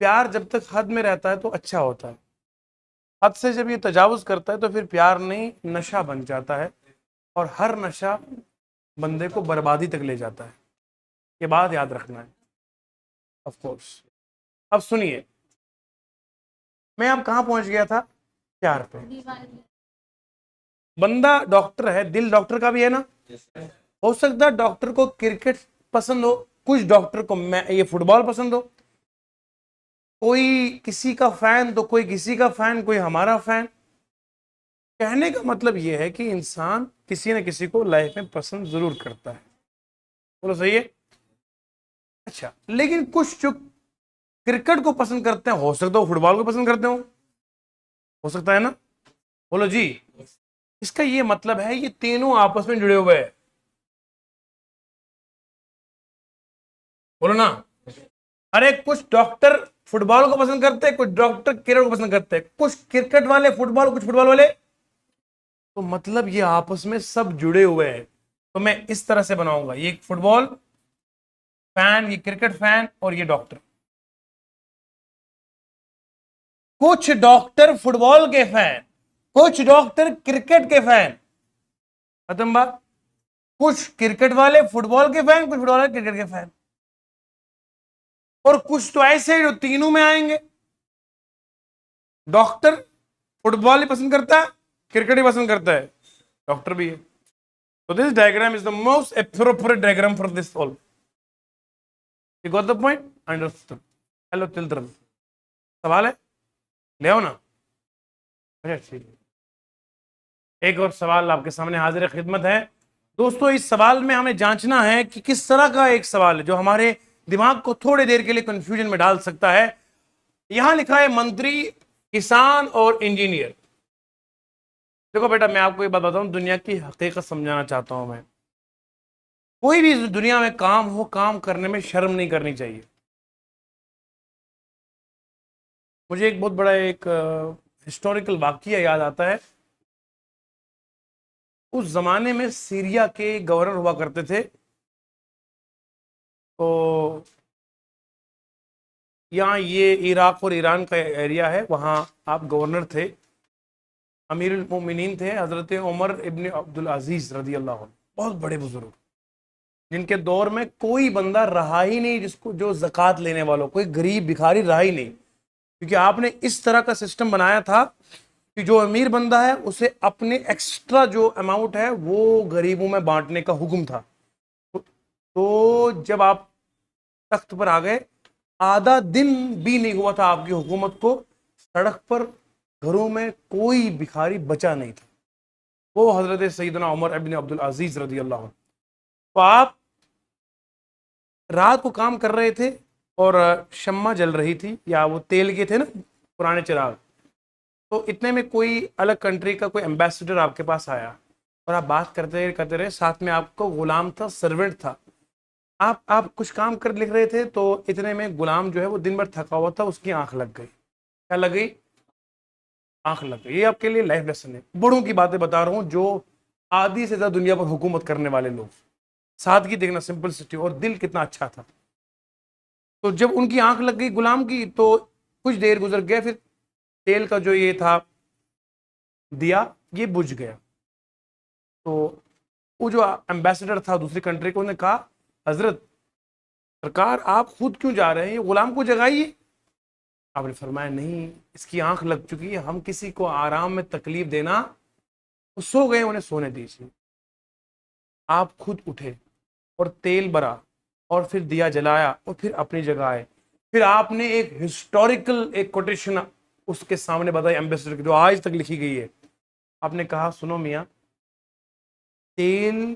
प्यार जब तक हद में रहता है तो अच्छा होता है। हद से जब ये तजावुज करता है तो फिर प्यार नहीं, नशा बन जाता है, और हर नशा बंदे को बर्बादी तक ले जाता है। ये बात याद रखना है, ऑफ कोर्स। अब सुनिए, मैं अब कहां पहुंच गया था? प्यार पे। बंदा डॉक्टर है, दिल डॉक्टर का भी है ना। हो सकता है डॉक्टर को क्रिकेट पसंद हो, कुछ डॉक्टर को मैं ये फुटबॉल पसंद हो, कोई किसी का फैन तो कोई किसी का फैन, कोई हमारा फैन। कहने का मतलब यह है कि इंसान किसी न किसी को लाइफ में पसंद जरूर करता है। बोलो सही है? अच्छा, लेकिन कुछ जो क्रिकेट को पसंद करते हैं, हो सकता है फुटबॉल को पसंद करते हो सकता है ना। बोलो जी। इसका ये मतलब है ये तीनों आपस में जुड़े हुए हैं। बोलो ना। अरे कुछ डॉक्टर फुटबॉल को पसंद करते हैं, कुछ डॉक्टर क्रिकेट को पसंद करते हैं, कुछ क्रिकेट वाले फुटबॉल, कुछ फुटबॉल वाले, तो मतलब ये आपस में सब जुड़े हुए हैं। तो मैं इस तरह से बनाऊंगा, ये फुटबॉल फैन, ये क्रिकेट फैन, और ये डॉक्टर। कुछ डॉक्टर फुटबॉल के फैन, कुछ डॉक्टर क्रिकेट के फैन। खत्म बात। कुछ क्रिकेट वाले फुटबॉल के फैन, कुछ फुटबॉल वाले क्रिकेट के फैन, और कुछ तो ऐसे जो तीनों में आएंगे। डॉक्टर फुटबॉल ही पसंद करता है, क्रिकेट ही पसंद करता है, डॉक्टर भी है। तो this diagram is the most appropriate diagram for this all. You got the point? Understood? Hello children, सवाल है? ले आओ ना। अच्छा ठीक है, एक और सवाल आपके सामने हाजिर खिदमत है। दोस्तों, इस सवाल में हमें जांचना है कि किस तरह का एक सवाल है जो हमारे दिमाग को थोड़ी देर के लिए कंफ्यूजन में डाल सकता है। यहां लिखा है मंत्री, किसान और इंजीनियर। देखो बेटा, मैं आपको ये बात बताऊं, दुनिया की हकीकत समझाना चाहता हूं मैं। कोई भी दुनिया में काम हो, काम करने में शर्म नहीं करनी चाहिए। मुझे एक बहुत बड़ा एक हिस्टोरिकल वाकया याद आता है। उस जमाने में सीरिया के गवर्नर हुआ करते थे। तो यहाँ ये इराक और ईरान का एरिया है, वहाँ आप गवर्नर थे, अमीरुल मोमिनीन थे हजरत उमर इब्न अब्दुल अजीज रदी अल्लाह अन्हु। बहुत बड़े बुजुर्ग, जिनके दौर में कोई बंदा रहा ही नहीं जिसको, जो ज़कात लेने वालों, कोई गरीब भिखारी रहा ही नहीं। क्योंकि आपने इस तरह का सिस्टम बनाया था कि जो अमीर बंदा है उसे अपने एक्स्ट्रा जो अमाउंट है वो गरीबों में बांटने का हुक्म था। तो जब आप तख्त पर आ गए, आधा दिन भी नहीं हुआ था आपकी हुकूमत को, सड़क पर घरों में कोई भिखारी बचा नहीं था। वो हजरत सैयदना उमर इब्न अब्दुल अजीज रदी अल्लाह अन्हु। तो आप रात को काम कर रहे थे और शम्मा जल रही थी, या वो तेल के थे ना पुराने चिराग। तो इतने में कोई अलग कंट्री का कोई एम्बेसडर आपके पास आया, और आप बात करते रहे, साथ में आपको गुलाम था, सर्वेंट था। आप कुछ काम कर लिख रहे थे, तो इतने में गुलाम जो है वो दिन भर थका हुआ था, उसकी आंख लग गई। क्या लग गई? आंख लग गई। ये आपके लिए लाइफ लेसन है, बड़ों की बातें बता रहा हूं, जो आधी से ज्यादा दुनिया पर हुकूमत करने वाले लोग। सादगी देखना, सिंपलिसिटी, और दिल कितना अच्छा था। तो जब उनकी आंख लग गई गुलाम की, तो कुछ देर गुजर गया, फिर तेल का जो ये था दिया, ये बुझ गया। तो वो जो एम्बेसडर था दूसरी कंट्री को, उन्होंने कहा, हजरत सरकार आप खुद क्यों जा रहे हैं, ये गुलाम को जगाइए। आपने फरमाया, नहीं, इसकी आंख लग चुकी है, हम किसी को आराम में तकलीफ देना। वो सो गए, उन्हें सोने दीजिए। आप खुद उठे और तेल भरा, और फिर दिया जलाया, और फिर अपनी जगह आए। फिर आपने एक हिस्टोरिकल एक कोटेशन उसके सामने बताई, एम्बेसडर की, जो आज तक लिखी गई है। आपने कहा, सुनो मियाँ, तेल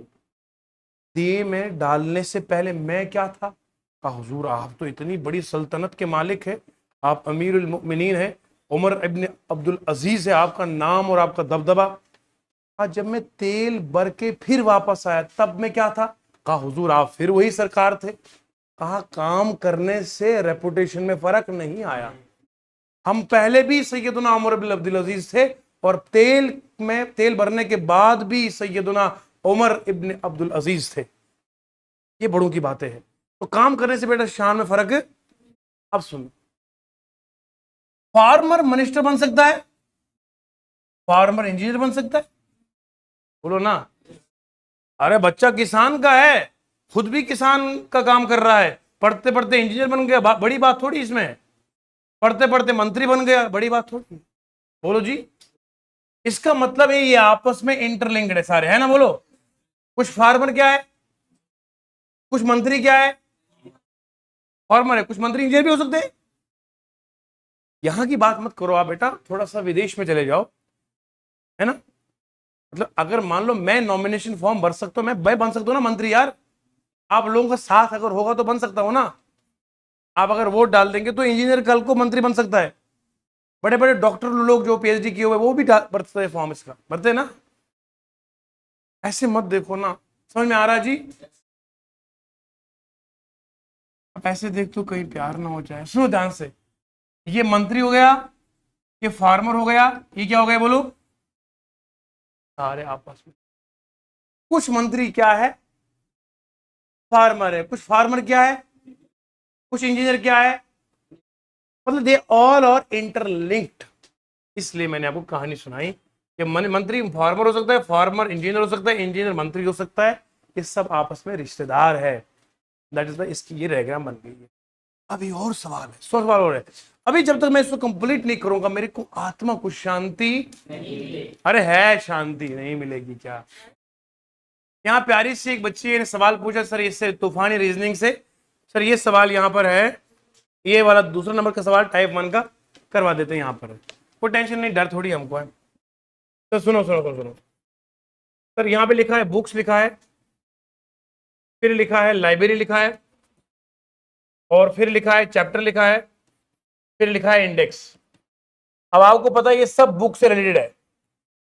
दिए में डालने से पहले मैं क्या था? कहा, हुजूर आप तो इतनी बड़ी सल्तनत के मालिक है, आप अमीरुल मोमिनीन है, उमर इब्न अब्दुल अजीज है आपका नाम और आपका दबदबा। आज जब मैं तेल भर के फिर वापस आया तब मैं क्या था? कहा हुजूर आप फिर वही सरकार थे। कहा काम करने से रेपुटेशन में फर्क नहीं आया। हम पहले भी सैयदुना उमर बिन अब्दुल अजीज थे और तेल भरने के बाद भी सैयदुना उमर इब्न अब्दुल अजीज थे। ये बड़ों की बातें हैं। तो काम करने से बेटा शान में फर्क है। अब सुनो, फार्मर मिनिस्टर बन सकता है, फार्मर इंजीनियर बन सकता है, बोलो ना। अरे बच्चा किसान का है, खुद भी किसान का काम कर रहा है, पढ़ते पढ़ते इंजीनियर बन गया, बड़ी बात थोड़ी इसमें। पढ़ते पढ़ते मंत्री बन गया, बड़ी बात थोड़ी। बोलो जी। इसका मतलब है ये आपस में इंटरलिंक्ड है सारे, है ना? बोलो। कुछ फार्मर क्या है, कुछ मंत्री क्या है, फार्मर है, कुछ मंत्री इंजीनियर भी हो सकते हैं। यहां की बात मत करो आप बेटा, थोड़ा सा विदेश में चले जाओ, है ना? मतलब अगर मान लो मैं नॉमिनेशन फॉर्म भर सकता हूं, मैं बन सकता हूं ना मंत्री यार। आप लोगों का साथ अगर होगा तो बन सकता हूं ना। आप अगर वोट डाल देंगे तो इंजीनियर कल को मंत्री बन सकता है। बड़े बड़े डॉक्टर लोग जो पीएचडी किए हुए वो भी भरते हैं फॉर्म, इसका भरते ना। ऐसे मत देखो ना। समझ में आ रहा है जी? आप ऐसे देख तो कहीं प्यार ना हो जाए। सुनो ध्यान से, ये मंत्री हो गया, ये फार्मर हो गया, ये क्या हो गया बोलो? सारे आपस में। कुछ मंत्री क्या है, फार्मर है, कुछ फार्मर क्या है, कुछ इंजीनियर क्या है। मतलब दे ऑल आर इंटरलिंक्ड। इसलिए मैंने आपको कहानी सुनाई कि मंत्री फार्मर हो सकता है, फार्मर इंजीनियर हो सकता है, इंजीनियर मंत्री हो सकता है। ये सब आपस में रिश्तेदार है। दैट इज इसकी ये डायग्राम बन गई है। अभी और सवाल है, 100 सवाल और है। अभी जब तक मैं इसको कंप्लीट नहीं करूंगा मेरे को आत्मा को शांति नहीं। अरे है, शांति नहीं मिलेगी क्या? यहाँ प्यारी सी एक बच्ची ने सवाल पूछा सर, इससे तूफानी रीजनिंग से। सर ये सवाल यहाँ पर है, ये वाला दूसरा नंबर का सवाल टाइप 1 का करवा देते हैं यहाँ पर। कोई टेंशन नहीं, डर थोड़ी हमको है। तो सुनो सुनो सुनो सुनो सर, यहाँ पे लिखा है बुक्स लिखा है, फिर लिखा है लाइब्रेरी लिखा है, और फिर लिखा है चैप्टर लिखा है, फिर लिखा है इंडेक्स। अब आपको पता है ये सब बुक से रिलेटेड है।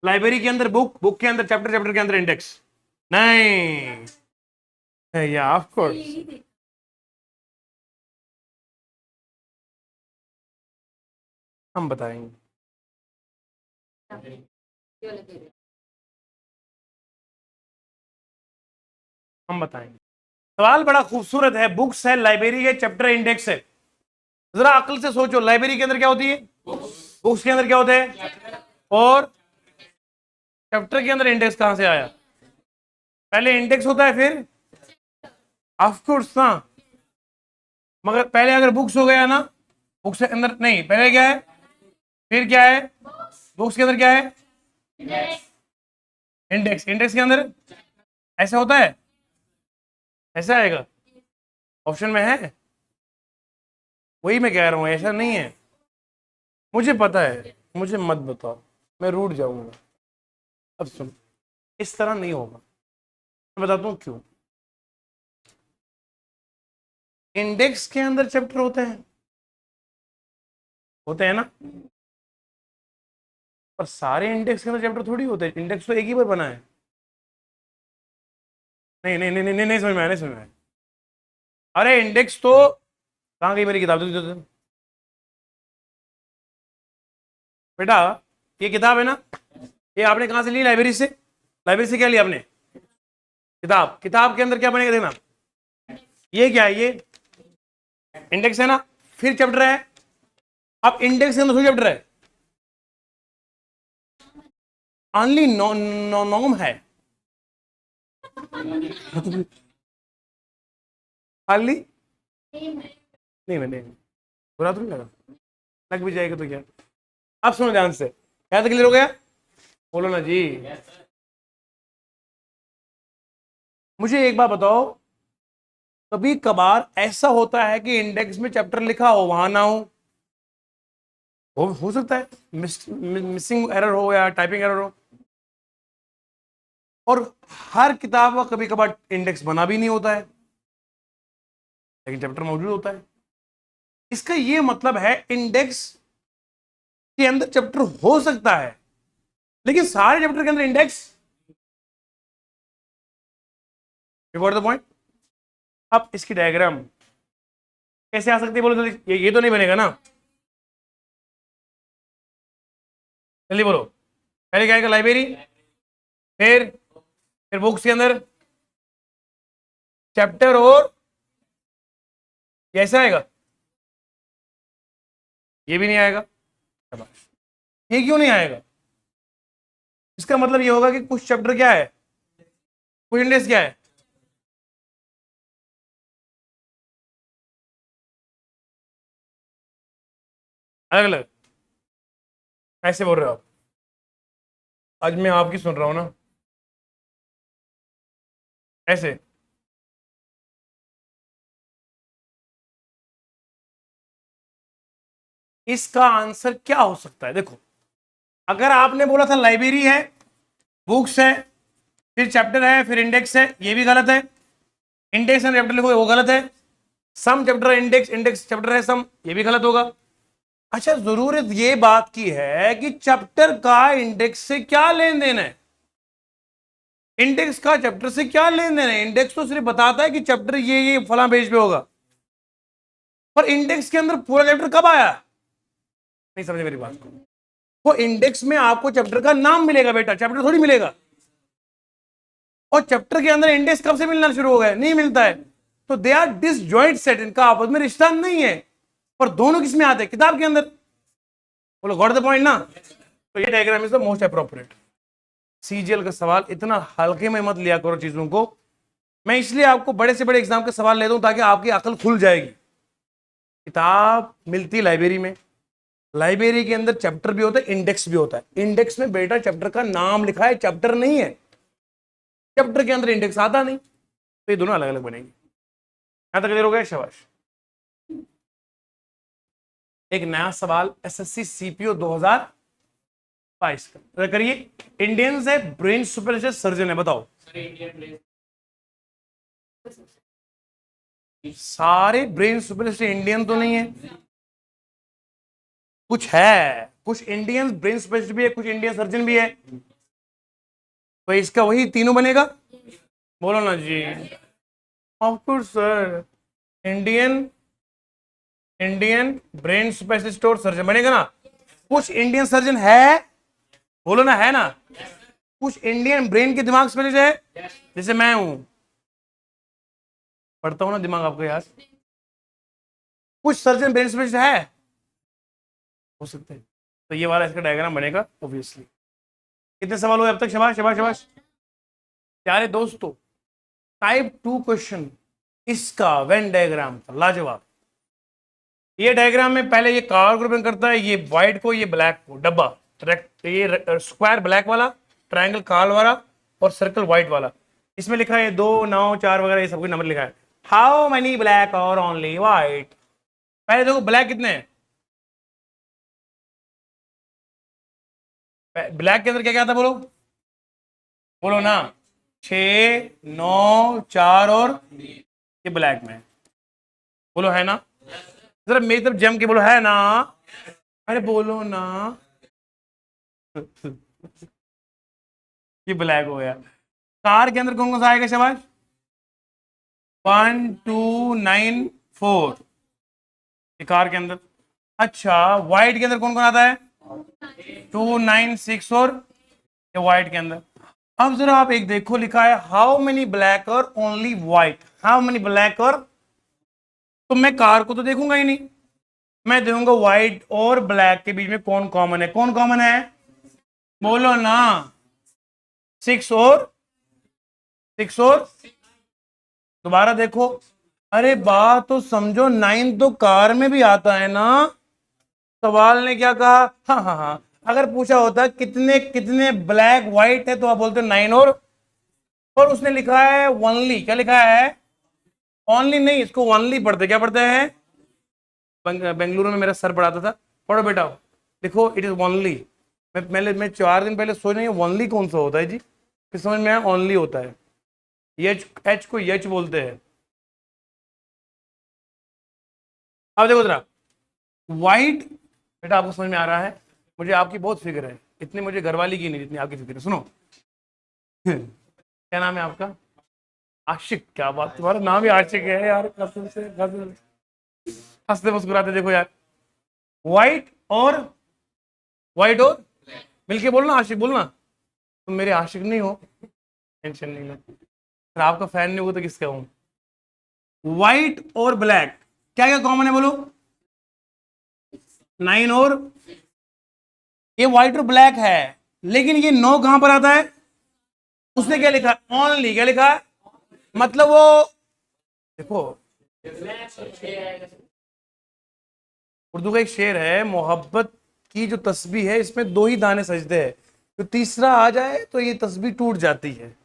लाइब्रेरी के अंदर बुक, बुक के अंदर चैप्टर, चैप्टर के अंदर इंडेक्स। नहीं, या ऑफ कोर्स। हम बताएंगे। हम बताएंगे। सवाल बड़ा खूबसूरत है। बुक्स है, लाइब्रेरी है, चैप्टर इंडेक्स है। जरा अकल से सोचो, लाइब्रेरी के अंदर क्या होती है, बुक्स के अंदर क्या होते हैं, और चैप्टर के अंदर इंडेक्स कहां से आया? पहले इंडेक्स होता है फिर ऑफ कोर्स ना। मगर पहले अगर बुक्स हो गया ना, बुक्स के अंदर नहीं, पहले क्या है, फिर क्या है, बुक्स के अंदर क्या है, इंडेक्स, इंडेक्स के अंदर ऐसा होता है, ऐसा आएगा, ऑप्शन में है। वही मैं कह रहा हूं, ऐसा नहीं है। मुझे पता है, मुझे मत बताओ, मैं रूठ जाऊंगा। अब सुन, इस तरह नहीं होगा। मैं बताता हूं क्यों। इंडेक्स के अंदर चैप्टर होते हैं ना, पर सारे इंडेक्स के अंदर चैप्टर थोड़ी होते हैं। इंडेक्स तो एक ही बार बना है। नहीं नहीं नहीं नहीं नहीं समझ में आया, नहीं समझ में आया। अरे इंडेक्स तो कहाँ गई मेरी किताब? तो बेटा ये किताब है ना, ये आपने कहाँ से ली? लाइब्रेरी से। लाइब्रेरी से क्या लिया आपने? किताब। किताब के अंदर क्या बनेगा देखना, ये क्या है, ये इंडेक्स है ना, फिर चैप्टर है। अब इंडेक्स के अंदर थोड़ी चैप्टर है, ओनली नॉर्म है खाली। नहीं मैंने बुरा तो नहीं लगा, लग भी जाएगा तो क्या। अब सुनो ध्यान से, क्या क्लियर हो गया? बोलो ना जी। मुझे एक बात बताओ, कभी कभार ऐसा होता है कि इंडेक्स में चैप्टर लिखा हो वहां ना हो सकता है मिसिंग एरर हो या टाइपिंग एरर हो। और हर किताब का कभी कभार इंडेक्स बना भी नहीं होता है, लेकिन चैप्टर मौजूद होता है। इसका ये मतलब है इंडेक्स के अंदर चैप्टर हो सकता है, लेकिन सारे चैप्टर के अंदर index you got the point. अब इसकी डायग्राम कैसे आ सकती है बोलो जल्दी, ये तो नहीं बनेगा ना, जल्दी बोलो। पहले क्या आएगा, लाइब्रेरी, फिर बुक्स के अंदर चैप्टर, और ये ऐसा आएगा, ये भी नहीं आएगा। शाबाश। ये क्यों नहीं आएगा? इसका मतलब ये होगा कि कुछ चैप्टर क्या है, कुछ इंडेक्स क्या है, अलग अलग। ऐसे बोल रहे हो आप, आज मैं आपकी सुन रहा हूं ना, ऐसे। इसका आंसर क्या हो सकता है? देखो, अगर आपने बोला था लाइब्रेरी है, बुक्स है, फिर चैप्टर है, फिर इंडेक्स है, ये भी गलत है। इंडेक्स एंड चैप्टर लिखोगे वो गलत है। सम चैप्टर इंडेक्स, इंडेक्स चैप्टर है सम, ये भी गलत होगा। अच्छा, जरूरत ये बात की है कि चैप्टर का इंडेक्स से क्या लेन देन है, इंडेक्स का चैप्टर से क्या लेन देन है। इंडेक्स तो सिर्फ बताता है कि चैप्टर ये फला पेज पे होगा, पर इंडेक्स के अंदर पूरा चैप्टर कब आया, नहीं समझे मेरी बात को। वो इंडेक्स में आपको चैप्टर का नाम मिलेगा बेटा, चैप्टर थोड़ी मिलेगा। और चैप्टर के अंदर इंडेक्स कब से मिलना शुरू हो गया, नहीं मिलता है। तो दे आर डिसजॉइंट सेट, इनका आपस में रिश्ता नहीं है, पर दोनों किसमें आते हैं, किताब के अंदर। बोलो गॉट द पॉइंट ना। तो ये diagram is the most appropriate. CGL का सवाल इतना हल्के में मत लिया करो चीजों को। मैं इसलिए आपको बड़े से बड़े एग्जाम के सवाल ले दूं ताकि आपकी अकल खुल जाएगी। किताब मिलती लाइब्रेरी में, लाइब्रेरी के अंदर चैप्टर भी होता है, इंडेक्स भी होता है। इंडेक्स में बेटा चैप्टर का नाम लिखा है, चैप्टर नहीं है। चैप्टर के अंदर इंडेक्स आता नहीं, तो ये दोनों अलग अलग बनेंगे। यहां तक क्लियर हो गया? शाबाश। एक नया सवाल एसएससी सीपीओ 2022 का करिए। इंडियन से ब्रेन स्पेशलिस्ट सर्जन है, बताओ। सारे ब्रेन स्पेशलिस्ट इंडियन तो नहीं है, कुछ है, कुछ इंडियन ब्रेन स्पेशलिस्ट भी है, कुछ इंडियन सर्जन भी है। तो इसका वही तीनों बनेगा, बोलो ना जी। Of course sir, Indian Indian brain specialist और सर्जन बनेगा ना। कुछ इंडियन सर्जन है, बोलो ना, है ना। कुछ इंडियन ब्रेन के दिमाग स्पेशलिस्ट है, जैसे मैं हूं, पढ़ता हूं ना दिमाग आपको यार। कुछ सर्जन ब्रेन स्पेशलिस्ट है, हो सकते हैं। तो ये वाला इसका डायग्राम बनेगा ऑब्वियसली। कितने सवाल हुए अब तक? शाबाश शाबाश शाबाश। प्यारे दोस्तों, टाइप 2 क्वेश्चन इसका वेन डायग्राम था लाजवाब। ये डायग्राम में पहले ये कार ग्रुपिंग करता है, ये व्हाइट को, ये ब्लैक को, डब्बा, ये स्क्वायर ब्लैक वाला, ट्रायंगल काल वाला, और सर्कल व्हाइट वाला। इसमें लिखा है 2 9 4 वगैरह, ये सब कुछ नंबर लिखा है। हाउ मेनी ब्लैक और ओनली व्हाइट। पहले देखो ब्लैक कितने हैं, ब्लैक के अंदर क्या क्या था, बोलो बोलो ना। 6 9 4 और ये ब्लैक में, बोलो है ना। जरा मेरी तरफ जम के बोलो, है ना। अरे बोलो ना। ये ब्लैक हो गया। कार के अंदर कौन कौन सा आएगा शाबाश? 1 2 9 4, ये कार के अंदर। अच्छा, व्हाइट के अंदर कौन कौन आता है? 2 9 6 और ये व्हाइट के अंदर। अब जरा आप एक देखो, लिखा है हाउ मेनी ब्लैक और only white. How many black और, तो मैं कार को तो देखूंगा ही नहीं, मैं देखूंगा व्हाइट और ब्लैक के बीच में कौन कॉमन है। कौन कॉमन है, बोलो ना। 6 और 6 और दोबारा देखो। अरे बात तो समझो, 9 तो कार में भी आता है ना। सवाल ने क्या कहा, हाँ हाँ हाँ, अगर पूछा होता कितने कितने ब्लैक व्हाइट है तो आप बोलते 9 और उसने लिखा है ओनली। क्या लिखा है? ओनली नहीं, इसको ओनली पढ़ते, क्या पढ़ते हैं? बेंगलुरु में मेरा सर पढ़ाता था, पढ़ो बेटा, लिखो इट इज ओनली। मैं 4 दिन पहले सोच रही हूँ ओनली कौन सा होता है जी, फिर समझ में आया ओनली होता है। एच को यच बोलते हैं। अब देखो जरा, व्हाइट बेटा आपको समझ में आ रहा है, मुझे आपकी बहुत फिक्र है, इतनी मुझे घरवाली की नहीं जितनी आपकी फिक्र है। सुनो, क्या नाम है आपका? आशिक, क्या बात, तुम्हारा नाम ही आशिक है यार, कसम से कसम से। हंसते मुस्कुराते देखो यार। व्हाइट और व्हाइट और मिलके बोलना, आशिक बोलना। तुम मेरे आशिक नहीं हो, टेंशन नहीं लो। अगर आपका फैन नहीं हो तो किसका हूं। व्हाइट और ब्लैक क्या क्या कॉमन है बोलो। 9 और ये व्हाइट और ब्लैक है, लेकिन ये 9 कहां पर आता है। उसने क्या लिखा है, ओनली क्या लिखा है, मतलब वो देखो, उर्दू का एक शेर है, मोहब्बत की जो तस्बीह है इसमें 2 ही दाने सजदे हैं, तो तीसरा आ जाए तो ये तस्बीह टूट जाती है।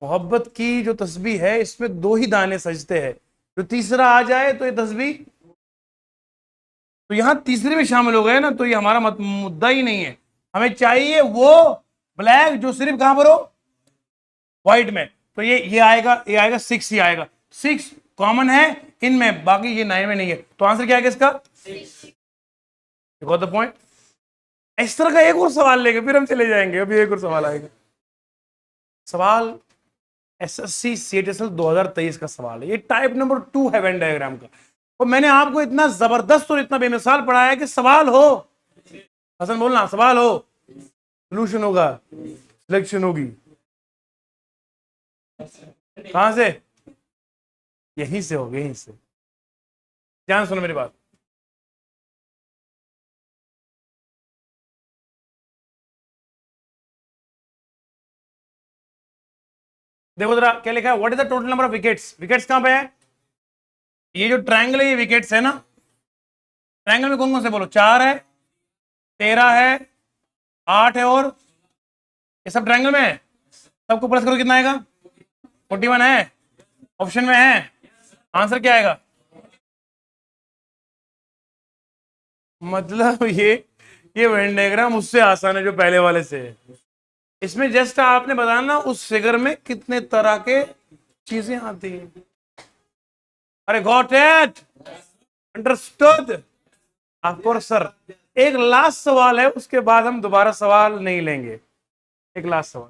मोहब्बत की जो तस्बीह है इसमें 2 ही दाने सजते हैं, जो तीसरा आ जाए तो ये तस्बीह, तो यहां तीसरे में शामिल हो गए ना, तो ये हमारा मुद्दा ही नहीं है। हमें चाहिए वो ब्लैक जो सिर्फ कहां पर हो, व्हाइट में। तो ये आएगा, ये आएगा 6, ही आएगा 6 कॉमन है इनमें, बाकी ये 9 में नहीं है। तो आंसर क्या आएगा इसका, 6। Got the point. इस तरह का एक और सवाल लेके फिर हम चले जाएंगे, अभी एक और सवाल आएगा। सवाल एसएससी सीएचएसएल 2023 का सवाल है, ये टाइप नंबर 2 है वेन डायग्राम का। और मैंने आपको इतना जबरदस्त और इतना बेमिसाल पढ़ाया है कि सवाल हो, हसन बोलना, सवाल हो, सोल्यूशन होगा, सिलेक्शन होगी। कहां से, यहीं से होगी, यहीं से। ध्यान सुनो मेरी बात। देखो जरा क्या लिखा है, what is the total number of wickets. Wickets कहां पे है, ये जो ट्रायंगल है ये विकेट्स है ना। ट्रायंगल में कौन कौन से बोलो, 4 है, 13 है, 8 है, और ये सब ट्रायंगल में है। सबको प्लस करो कितना आएगा, 41 है, ऑप्शन में है। आंसर क्या आएगा, मतलब ये वेन डायग्राम उससे आसान है जो पहले वाले से है। इसमें जस्ट आपने बताना उस फिगर में कितने तरह के चीजें आती हैं। अरे got it, understood, of course sir. एक लास्ट सवाल है, उसके बाद हम दोबारा सवाल नहीं लेंगे। एक लास्ट सवाल,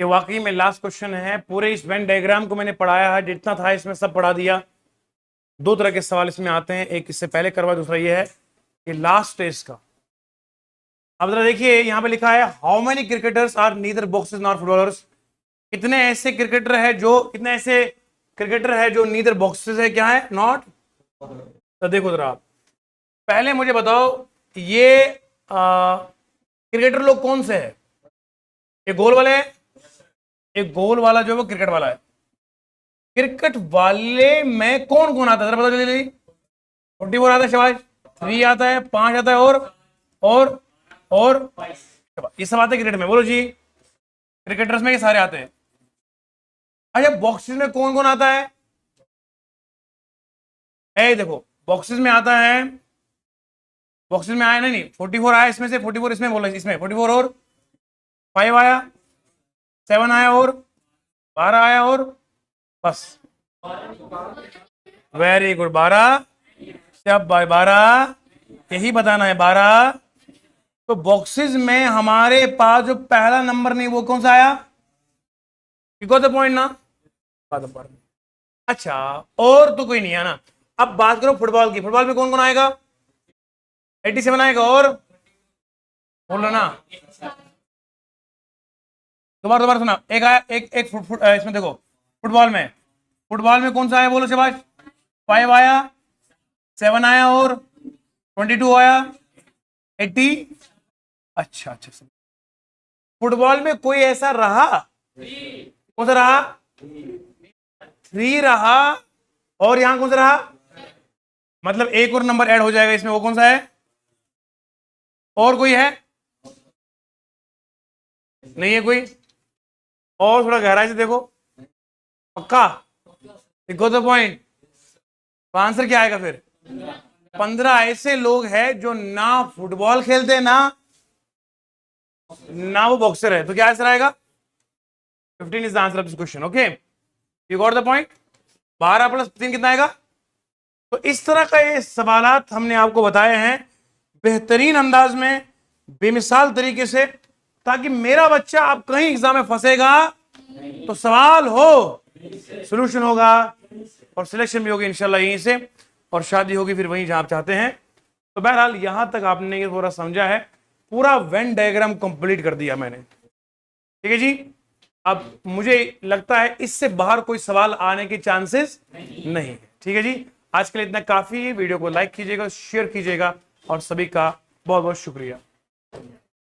ये वाकई में लास्ट क्वेश्चन है। पूरे इस वेन डायग्राम को मैंने पढ़ाया है, जितना था इसमें सब पढ़ा दिया। 2 तरह के सवाल इसमें आते हैं, एक इससे पहले करवा, दूसरा ये है कि लास्ट स्टेज का। अब जरा देखिए, यहां पे लिखा है how many cricketers are neither boxers nor footballers. कितने ऐसे क्रिकेटर है जो, कितने ऐसे क्रिकेटर है जो नीदर बॉक्सर्स है, क्या है, नॉट। तो देखो जरा आप, पहले मुझे बताओ ये क्रिकेटर लोग कौन से है। ये गोल वाले है, एक गोल वाला जो है वो क्रिकेट वाला है। क्रिकेट वाले में कौन कौन आता है, जरा बताओ जल्दी। 44 आता है, शाबाश। 3 आता है, 5 आता है, और ये सब आते हैं क्रिकेट में, बोलो जी। क्रिकेटर्स में ये सारे आते हैं। अच्छा, बॉक्सेस में कौन कौन आता है, ए देखो बॉक्सेस में आता है, बॉक्सेस में आया नहीं, 44 आया इसमें से, 44 इसमें बोला, इसमें 44 और 5 आया, 7 आया, और 12 आया, और बस। वेरी गुड, 12, सब 12, यही बताना है 12। तो बॉक्सेस में हमारे पास जो पहला नंबर नहीं, वो कौन सा आया, गॉट द पॉइंट ना। अच्छा, और तो कोई नहीं है ना। अब बात करो फुटबॉल की, फुटबॉल में कौन कौन आएगा, 87 आएगा, और बोलो ना, दोबारा दोबारा सुना, एक आया, एक इसमें देखो, फुटबॉल में कौन सा आया, बोलो शाबाश। 5 आया, 7 आया, और 22 आया, 80। अच्छा अच्छा, फुटबॉल में कोई ऐसा रहा, कौन सा रहा, 3 रहा, और यहां कौन सा रहा, मतलब एक और नंबर ऐड हो जाएगा इसमें, वो कौन सा है, और कोई है, नहीं है कोई, और थोड़ा गहराई से देखो, पक्का, देखो द पॉइंट। तो आंसर क्या आएगा फिर, 15 ऐसे लोग हैं जो ना फुटबॉल खेलते ना वो बॉक्सर है। तो क्या आंसर आएगा, 15 is the answer of this question. Okay, you got the point. 12 + 3 कितना आएगा। तो इस तरह का ये सवालात हमने आपको बताए हैं बेहतरीन अंदाज में, बेमिसाल तरीके से, ताकि मेरा बच्चा अब कहीं एग्जाम में फंसेगा तो सवाल हो, सोल्यूशन होगा और सिलेक्शन भी होगी इंशाल्लाह यहीं से, और शादी होगी फिर वहीं जहां आप चाहते हैं। तो बहरहाल यहां तक आपने ये थोड़ा समझा है, पूरा वेन डायग्राम कंप्लीट कर दिया मैंने, ठीक है जी। अब मुझे लगता है इससे बाहर कोई सवाल आने के चांसेस नहीं है, ठीक है जी। आज के लिए इतना काफी है, वीडियो को लाइक कीजिएगा, शेयर कीजिएगा और सभी का बहुत बहुत शुक्रिया।